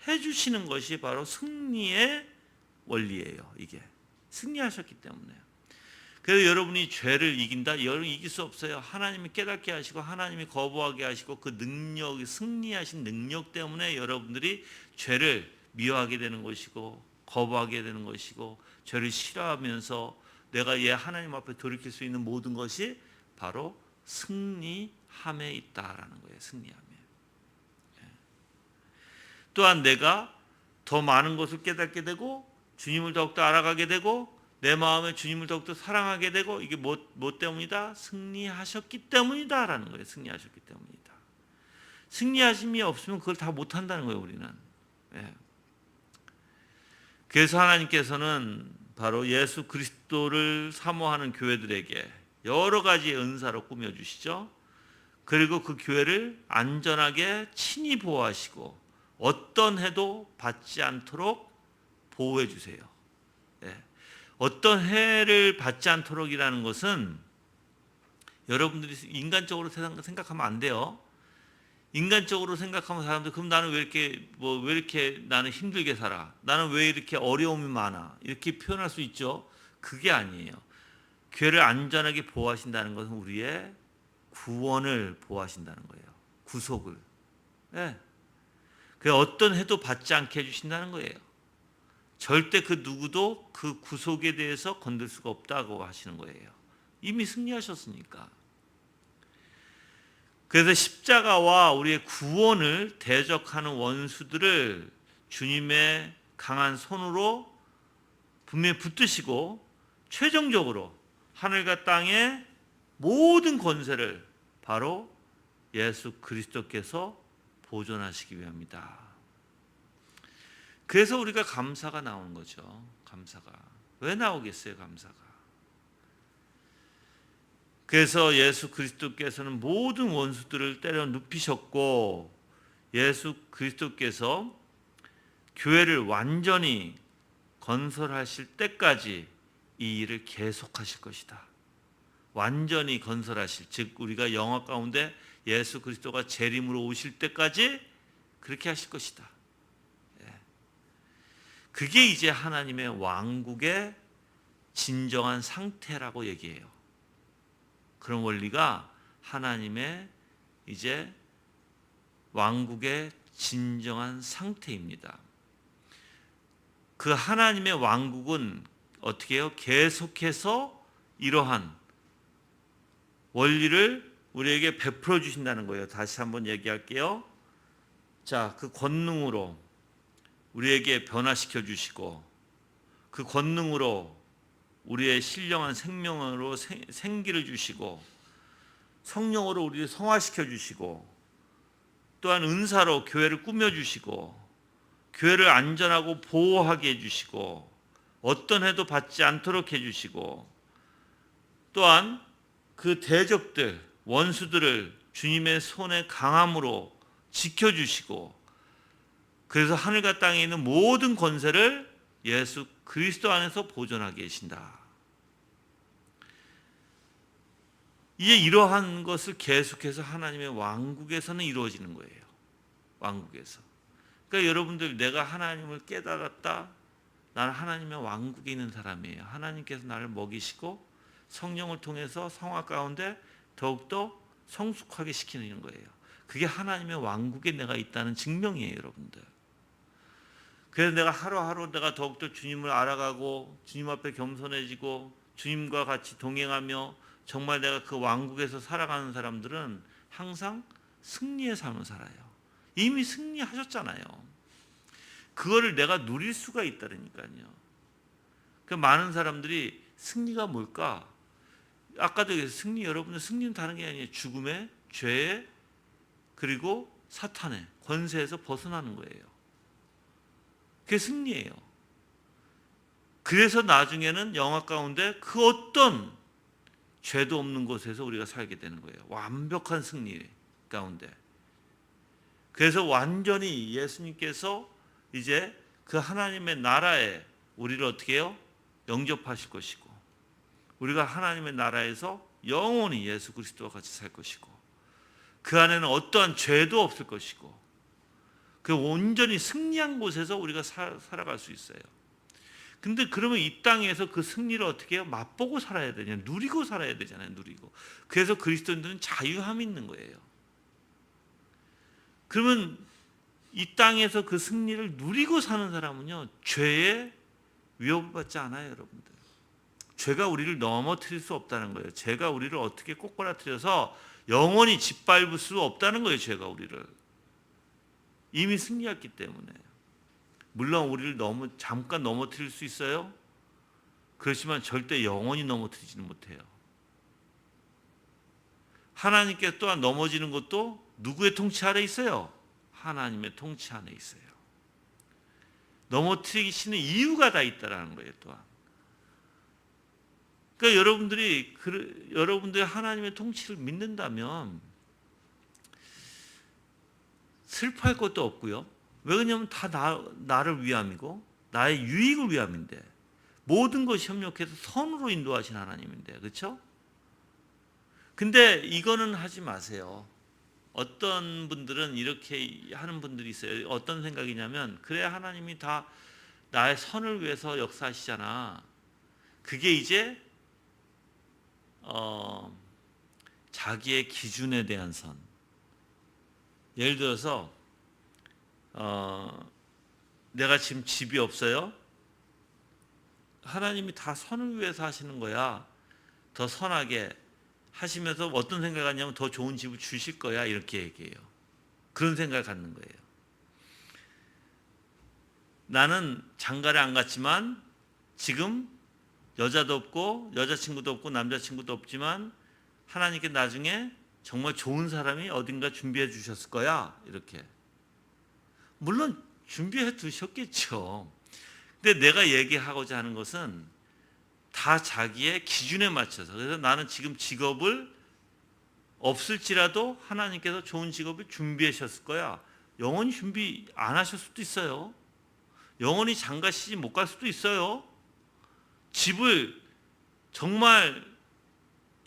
해주시는 것이 바로 승리의 원리예요. 이게 승리하셨기 때문에요. 그래서 여러분이 죄를 이긴다? 여러분 이길 수 없어요. 하나님이 깨닫게 하시고 하나님이 거부하게 하시고 그 능력, 승리하신 능력 때문에 여러분들이 죄를 미워하게 되는 것이고 거부하게 되는 것이고 죄를 싫어하면서 내가 하나님 앞에 돌이킬 수 있는 모든 것이 바로 승리함에 있다라는 거예요. 승리함에. 또한 내가 더 많은 것을 깨닫게 되고 주님을 더욱더 알아가게 되고 내 마음에 주님을 더욱더 사랑하게 되고, 이게 뭐 때문이다? 승리하셨기 때문이다라는 거예요. 승리하셨기 때문이다. 승리하심이 없으면 그걸 다 못한다는 거예요. 우리는. 그래서 하나님께서는 바로 예수 그리스도를 사모하는 교회들에게 여러 가지 은사로 꾸며주시죠. 그리고 그 교회를 안전하게 친히 보호하시고 어떤 해도 받지 않도록 보호해 주세요. 어떤 해를 받지 않도록이라는 것은 여러분들이 인간적으로 생각하면 안 돼요. 인간적으로 생각하면 사람들, 그럼 나는 왜 이렇게 나는 힘들게 살아? 나는 왜 이렇게 어려움이 많아? 이렇게 표현할 수 있죠. 그게 아니에요. 교회를 안전하게 보호하신다는 것은 우리의 구원을 보호하신다는 거예요. 구속을. 그 어떤 해도 받지 않게 해주신다는 거예요. 절대 그 누구도 그 구속에 대해서 건들 수가 없다고 하시는 거예요. 이미 승리하셨으니까. 그래서 십자가와 우리의 구원을 대적하는 원수들을 주님의 강한 손으로 분명히 붙드시고 최종적으로 하늘과 땅의 모든 권세를 바로 예수 그리스도께서 보존하시기 위함이다. 그래서 우리가 감사가 나오는 거죠. 감사가. 왜 나오겠어요, 감사가? 그래서 예수 그리스도께서는 모든 원수들을 때려 눕히셨고 예수 그리스도께서 교회를 완전히 건설하실 때까지 이 일을 계속하실 것이다. 완전히 건설하실, 즉 우리가 영화 가운데 예수 그리스도가 재림으로 오실 때까지 그렇게 하실 것이다. 그게 이제 하나님의 왕국의 진정한 상태라고 얘기해요. 그런 원리가 하나님의 이제 왕국의 진정한 상태입니다. 그 하나님의 왕국은 어떻게 해요? 계속해서 이러한 원리를 우리에게 베풀어 주신다는 거예요. 다시 한번 얘기할게요. 자, 그 권능으로 우리에게 변화시켜 주시고 그 권능으로 우리의 신령한 생명으로 생기를 주시고 성령으로 우리를 성화시켜 주시고 또한 은사로 교회를 꾸며 주시고 교회를 안전하고 보호하게 해 주시고 어떤 해도 받지 않도록 해 주시고 또한 그 대적들 원수들을 주님의 손의 강함으로 지켜 주시고 그래서 하늘과 땅에 있는 모든 권세를 예수 그리스도 안에서 보존하게 계신다. 이제 이러한 것을 계속해서 하나님의 왕국에서는 이루어지는 거예요. 왕국에서. 그러니까 여러분들, 내가 하나님을 깨달았다. 나는 하나님의 왕국에 있는 사람이에요. 하나님께서 나를 먹이시고 성령을 통해서 성화 가운데 더욱더 성숙하게 시키는 거예요. 그게 하나님의 왕국에 내가 있다는 증명이에요, 여러분들. 그래서 내가 하루하루 내가 더욱더 주님을 알아가고 주님 앞에 겸손해지고 주님과 같이 동행하며 정말 내가 그 왕국에서 살아가는 사람들은 항상 승리의 삶을 살아요. 이미 승리하셨잖아요. 그거를 내가 누릴 수가 있다니까요. 그 많은 사람들이 승리가 뭘까? 아까도 승리, 여러분들 승리는 다른 게 아니에요. 죽음의, 죄의, 그리고 사탄의 권세에서 벗어나는 거예요. 그게 승리예요. 그래서 나중에는 영화 가운데 그 어떤 죄도 없는 곳에서 우리가 살게 되는 거예요. 완벽한 승리 가운데. 그래서 완전히 예수님께서 이제 그 하나님의 나라에 우리를 어떻게 해요? 영접하실 것이고 우리가 하나님의 나라에서 영원히 예수 그리스도와 같이 살 것이고 그 안에는 어떠한 죄도 없을 것이고 그 온전히 승리한 곳에서 우리가 살아갈 수 있어요. 근데 그러면 이 땅에서 그 승리를 어떻게 해요? 맛보고 살아야 되냐? 누리고 살아야 되잖아요. 누리고. 그래서 그리스도인들은 자유함이 있는 거예요. 그러면 이 땅에서 그 승리를 누리고 사는 사람은요, 죄에 위협을 받지 않아요, 여러분들. 죄가 우리를 넘어뜨릴 수 없다는 거예요. 죄가 우리를 어떻게 꼬꾸라뜨려서 영원히 짓밟을 수 없다는 거예요, 죄가 우리를. 이미 승리했기 때문에. 물론 우리를 잠깐 넘어뜨릴 수 있어요. 그렇지만 절대 영원히 넘어뜨리지는 못해요. 하나님께 또한 넘어지는 것도 누구의 통치 아래 있어요? 하나님의 통치 안에 있어요. 넘어뜨리시는 이유가 다 있다라는 거예요, 또한. 그러니까 여러분들이 하나님의 통치를 믿는다면 슬퍼할 것도 없고요. 왜 그러냐면 다 나를 위함이고 나의 유익을 위함인데 모든 것이 협력해서 선으로 인도하신 하나님인데, 그렇죠? 근데 이거는 하지 마세요. 어떤 분들은 이렇게 하는 분들이 있어요. 어떤 생각이냐면 그래 하나님이 다 나의 선을 위해서 역사하시잖아. 그게 이제 자기의 기준에 대한 선. 예를 들어서 내가 지금 집이 없어요. 하나님이 다 선을 위해서 하시는 거야. 더 선하게 하시면서 어떤 생각을 하냐면 더 좋은 집을 주실 거야, 이렇게 얘기해요. 그런 생각을 갖는 거예요. 나는 장가를 안 갔지만 지금 여자도 없고 여자친구도 없고 남자친구도 없지만 하나님께 나중에 정말 좋은 사람이 어딘가 준비해 주셨을 거야, 이렇게. 물론 준비해 두셨겠죠. 근데 내가 얘기하고자 하는 것은 다 자기의 기준에 맞춰서, 그래서 나는 지금 직업을 없을지라도 하나님께서 좋은 직업을 준비하셨을 거야. 영원히 준비 안 하실 수도 있어요. 영원히 장가 시집 못 갈 수도 있어요. 집을 정말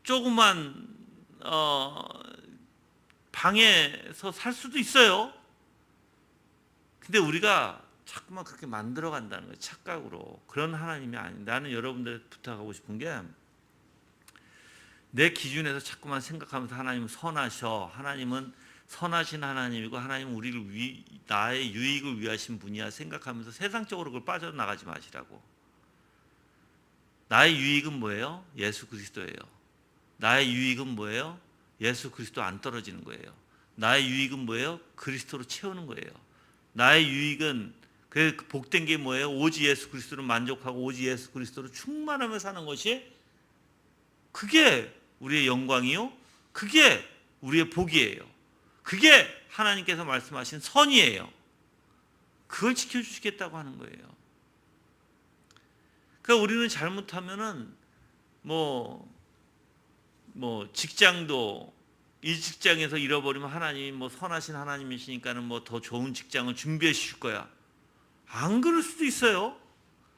조그만 방에서 살 수도 있어요. 근데 우리가 자꾸만 그렇게 만들어 간다는 거예요. 착각으로. 그런 하나님이 아닌. 나는 여러분들 부탁하고 싶은 게 내 기준에서 자꾸만 생각하면서 하나님은 선하셔. 하나님은 선하신 하나님이고 하나님은 우리를 나의 유익을 위하신 분이야 생각하면서 세상적으로 그걸 빠져나가지 마시라고. 나의 유익은 뭐예요? 예수 그리스도예요. 나의 유익은 뭐예요? 예수 그리스도 안 떨어지는 거예요. 나의 유익은 뭐예요? 그리스도로 채우는 거예요. 나의 유익은 그 복된 게 뭐예요? 오직 예수 그리스도를 만족하고 오직 예수 그리스도로 충만하며 사는 것이, 그게 우리의 영광이요. 그게 우리의 복이에요. 그게 하나님께서 말씀하신 선이에요. 그걸 지켜주시겠다고 하는 거예요. 그러니까 우리는 잘못하면은 직장도 이 직장에서 잃어버리면 하나님이 선하신 하나님이시니까는 더 좋은 직장을 준비해 주실 거야. 안 그럴 수도 있어요.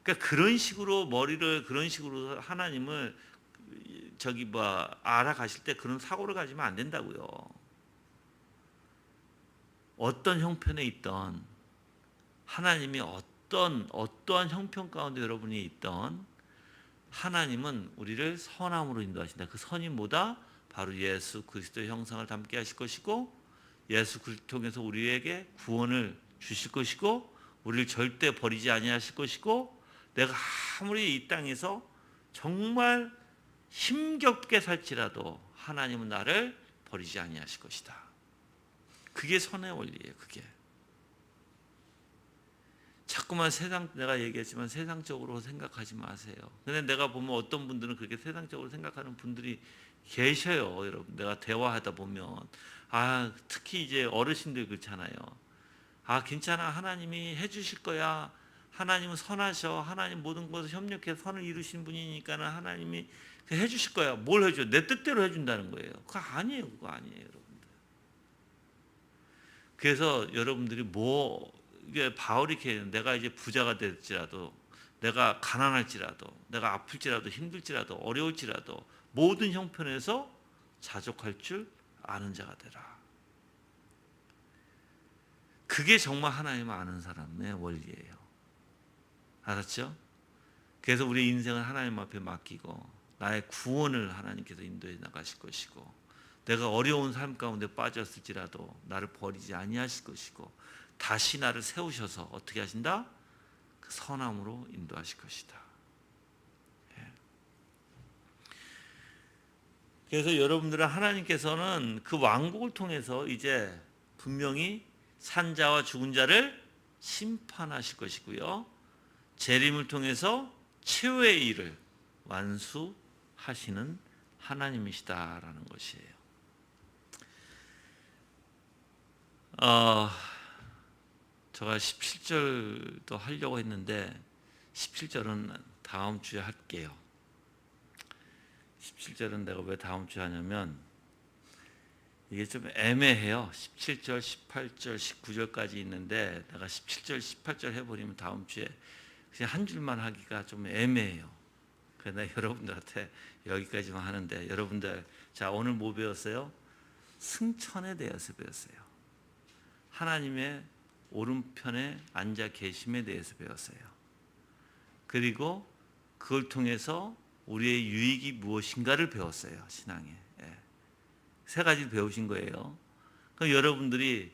그러니까 그런 식으로 그런 식으로 하나님을 알아가실 때 그런 사고를 가지면 안 된다고요. 어떤 형편에 있던 하나님이 어떠한 형편 가운데 여러분이 있던 하나님은 우리를 선함으로 인도하신다. 그 선이 뭐다? 바로 예수 그리스도의 형상을 담게 하실 것이고 예수 그리스도 통해서 우리에게 구원을 주실 것이고 우리를 절대 버리지 아니하실 것이고 내가 아무리 이 땅에서 정말 힘겹게 살지라도 하나님은 나를 버리지 아니하실 것이다. 그게 선의 원리예요. 그게. 자꾸만 내가 얘기했지만 세상적으로 생각하지 마세요. 근데 내가 보면 어떤 분들은 그렇게 세상적으로 생각하는 분들이 계셔요. 여러분, 내가 대화하다 보면 특히 이제 어르신들 그렇잖아요. 괜찮아, 하나님이 해주실 거야. 하나님은 선하셔. 하나님 모든 것을 협력해서 선을 이루신 분이니까는 하나님이 해주실 거야. 뭘 해줘? 내 뜻대로 해준다는 거예요. 그거 아니에요. 여러분들. 그래서 여러분들이 이게 바울이 이렇게 내가 이제 부자가 될지라도 내가 가난할지라도, 내가 아플지라도, 힘들지라도, 어려울지라도 모든 형편에서 자족할 줄 아는 자가 되라. 그게 정말 하나님을 아는 사람의 원리예요. 알았죠? 그래서 우리의 인생을 하나님 앞에 맡기고 나의 구원을 하나님께서 인도해 나가실 것이고, 내가 어려운 삶 가운데 빠졌을지라도 나를 버리지 아니하실 것이고, 다시 나를 세우셔서 어떻게 하신다? 그 선함으로 인도하실 것이다. 예. 그래서 여러분들은 하나님께서는 그 왕국을 통해서 이제 분명히 산 자와 죽은 자를 심판하실 것이고요, 재림을 통해서 최후의 일을 완수하시는 하나님이시다라는 것이에요. 제가 17절도 하려고 했는데 17절은 다음 주에 할게요. 17절은 내가 왜 다음 주에 하냐면 이게 좀 애매해요. 17절, 18절, 19절까지 있는데 내가 17절, 18절 해버리면 다음 주에 그냥 한 줄만 하기가 좀 애매해요. 그래서 내가 여러분들한테 여기까지만 하는데, 여러분들 자, 오늘 뭐 배웠어요? 승천에 대해서 배웠어요. 하나님의 오른편에 앉아 계심에 대해서 배웠어요. 그리고 그걸 통해서 우리의 유익이 무엇인가를 배웠어요. 신앙에. 세 가지를 배우신 거예요. 그럼 여러분들이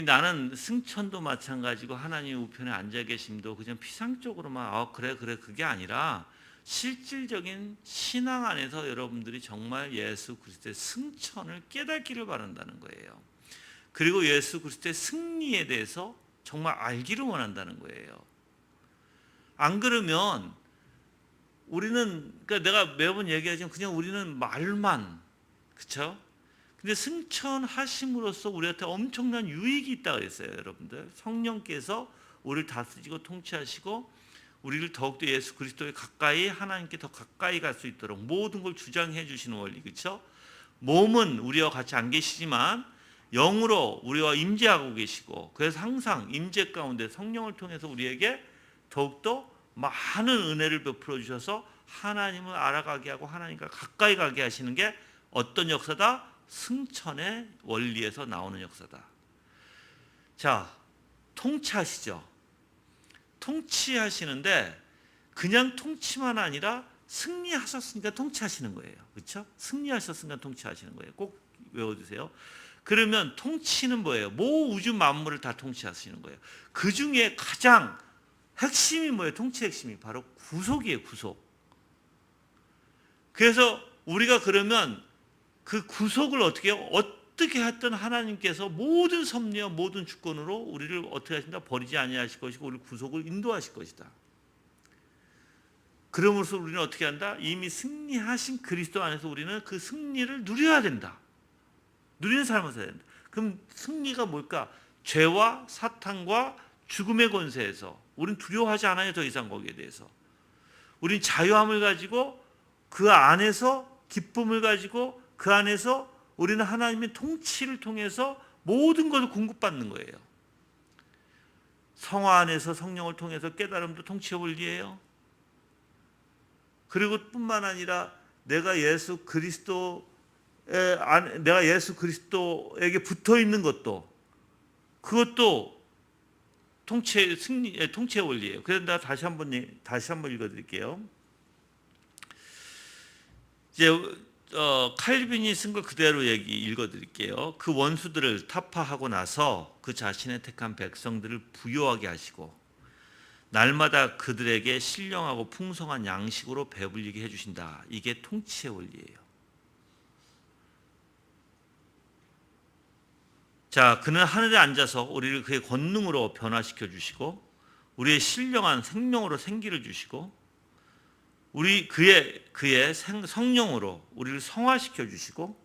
나는 승천도 마찬가지고 하나님 우편에 앉아 계심도 그냥 피상적으로만 그래 그게 아니라 실질적인 신앙 안에서 여러분들이 정말 예수 그리스도의 승천을 깨닫기를 바란다는 거예요. 그리고 예수 그리스도의 승리에 대해서 정말 알기를 원한다는 거예요. 안 그러면 우리는, 그러니까 내가 매번 얘기하지만 그냥 우리는 말만, 그렇죠? 근데 승천하심으로써 우리한테 엄청난 유익이 있다 그랬어요. 여러분들, 성령께서 우리를 다스리고 통치하시고 우리를 더욱더 예수 그리스도에 가까이, 하나님께 더 가까이 갈 수 있도록 모든 걸 주장해 주시는 원리, 그렇죠? 몸은 우리와 같이 안 계시지만 영으로 우리와 임재하고 계시고, 그래서 항상 임재 가운데 성령을 통해서 우리에게 더욱더 많은 은혜를 베풀어 주셔서 하나님을 알아가게 하고 하나님과 가까이 가게 하시는 게 어떤 역사다? 승천의 원리에서 나오는 역사다. 자, 통치하시죠. 통치하시는데 그냥 통치만 아니라 승리하셨으니까 통치하시는 거예요. 그렇죠? 승리하셨으니까 통치하시는 거예요. 꼭 외워두세요. 그러면 통치는 뭐예요? 모 우주 만물을 다 통치하시는 거예요. 그 중에 가장 핵심이 뭐예요? 통치 핵심이 바로 구속이에요. 구속. 그래서 우리가 그러면 그 구속을 어떻게 해요? 어떻게 했든 하나님께서 모든 섭리와 모든 주권으로 우리를 어떻게 하신다? 버리지 아니하실 것이고 우리를 구속을 인도하실 것이다. 그러므로서 우리는 어떻게 한다? 이미 승리하신 그리스도 안에서 우리는 그 승리를 누려야 된다. 누리는 삶을 살아야 된다. 그럼 승리가 뭘까? 죄와 사탄과 죽음의 권세에서 우리는 두려워하지 않아요. 더 이상 거기에 대해서. 우리는 자유함을 가지고 그 안에서 기쁨을 가지고 그 안에서 우리는 하나님의 통치를 통해서 모든 것을 공급받는 거예요. 성화 안에서 성령을 통해서 깨달음도 통치의 원리예요. 그리고 뿐만 아니라 내가 예수 그리스도에게 붙어 있는 것도, 그것도 통치의 원리예요. 그래서 내가 다시 한번 읽어드릴게요. 이제 칼빈이 쓴 걸 그대로 읽어드릴게요. 그 원수들을 타파하고 나서 그 자신의 택한 백성들을 부요하게 하시고 날마다 그들에게 신령하고 풍성한 양식으로 배불리게 해주신다. 이게 통치의 원리예요. 자, 그는 하늘에 앉아서 우리를 그의 권능으로 변화시켜 주시고 우리의 신령한 생명으로 생기를 주시고 그의 성령으로 우리를 성화시켜 주시고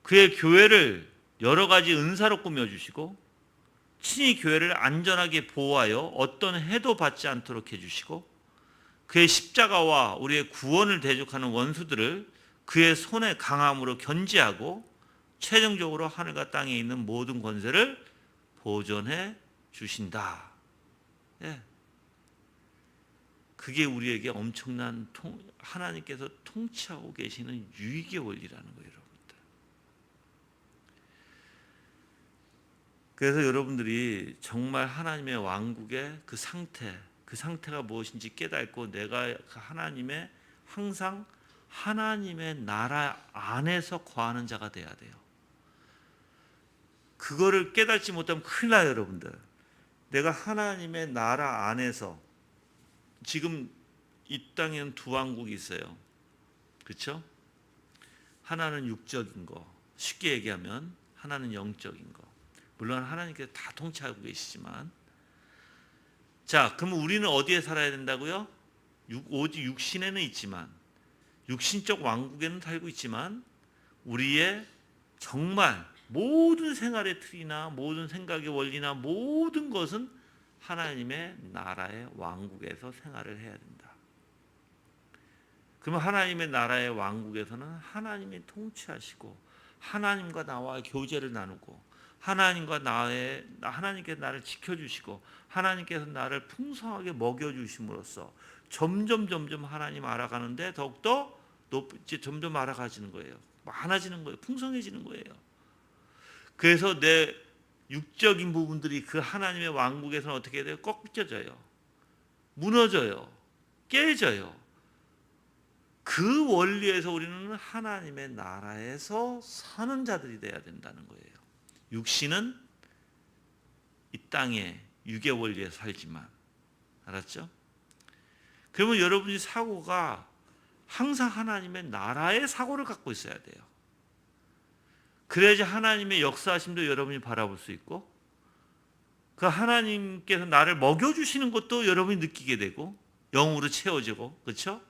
그의 교회를 여러 가지 은사로 꾸며 주시고 친히 교회를 안전하게 보호하여 어떤 해도 받지 않도록 해주시고 그의 십자가와 우리의 구원을 대적하는 원수들을 그의 손의 강함으로 견지하고 최종적으로 하늘과 땅에 있는 모든 권세를 보존해 주신다. 예. 그게 우리에게 엄청난 하나님께서 통치하고 계시는 유익의 원리라는 거예요, 여러분들. 그래서 여러분들이 정말 하나님의 왕국의 그 상태가 무엇인지 깨닫고 내가 그 하나님의 항상 하나님의 나라 안에서 거하는 자가 돼야 돼요. 그거를 깨닫지 못하면 큰일 나요, 여러분들. 내가 하나님의 나라 안에서, 지금 이 땅에는 두 왕국이 있어요. 그렇죠? 하나는 육적인 거, 쉽게 얘기하면 하나는 영적인 거. 물론 하나님께서 다 통치하고 계시지만, 자, 그럼 우리는 어디에 살아야 된다고요? 오직 육신에는 있지만, 육신적 왕국에는 살고 있지만, 우리의 정말 모든 생활의 틀이나 모든 생각의 원리나 모든 것은 하나님의 나라의 왕국에서 생활을 해야 된다. 그러면 하나님의 나라의 왕국에서는 하나님이 통치하시고 하나님과 나와 교제를 나누고 하나님께서 나를 지켜주시고 하나님께서 나를 풍성하게 먹여주심으로써 점점 하나님 알아가는데 더욱더 점점 알아가지는 거예요. 많아지는 거예요. 풍성해지는 거예요. 그래서 내 육적인 부분들이 그 하나님의 왕국에서는 어떻게 돼요? 꺾여져요. 무너져요. 깨져요. 그 원리에서 우리는 하나님의 나라에서 사는 자들이 돼야 된다는 거예요. 육신은 이 땅에 육의 원리에 살지만, 알았죠? 그러면 여러분이 사고가 항상 하나님의 나라의 사고를 갖고 있어야 돼요. 그래야지 하나님의 역사하심도 여러분이 바라볼 수 있고 그 하나님께서 나를 먹여주시는 것도 여러분이 느끼게 되고 영으로 채워지고, 그렇죠?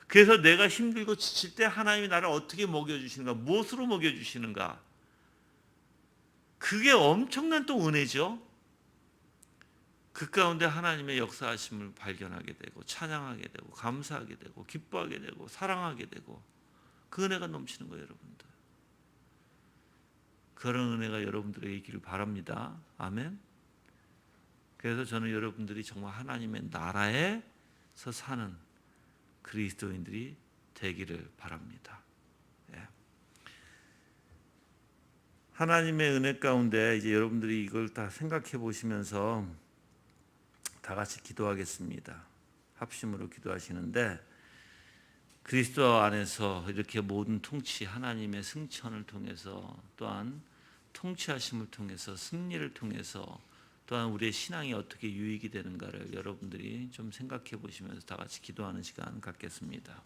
그래서 내가 힘들고 지칠 때 하나님이 나를 어떻게 먹여주시는가, 무엇으로 먹여주시는가, 그게 엄청난 또 은혜죠. 그 가운데 하나님의 역사하심을 발견하게 되고 찬양하게 되고 감사하게 되고 기뻐하게 되고 사랑하게 되고 그 은혜가 넘치는 거예요, 여러분들. 그런 은혜가 여러분들에게 있기를 바랍니다. 아멘. 그래서 저는 여러분들이 정말 하나님의 나라에서 사는 그리스도인들이 되기를 바랍니다. 예. 하나님의 은혜 가운데 이제 여러분들이 이걸 다 생각해 보시면서 다 같이 기도하겠습니다. 합심으로 기도하시는데, 그리스도 안에서 이렇게 모든 통치, 하나님의 승천을 통해서 또한 통치하심을 통해서 승리를 통해서 또한 우리의 신앙이 어떻게 유익이 되는가를 여러분들이 좀 생각해 보시면서 다 같이 기도하는 시간 갖겠습니다.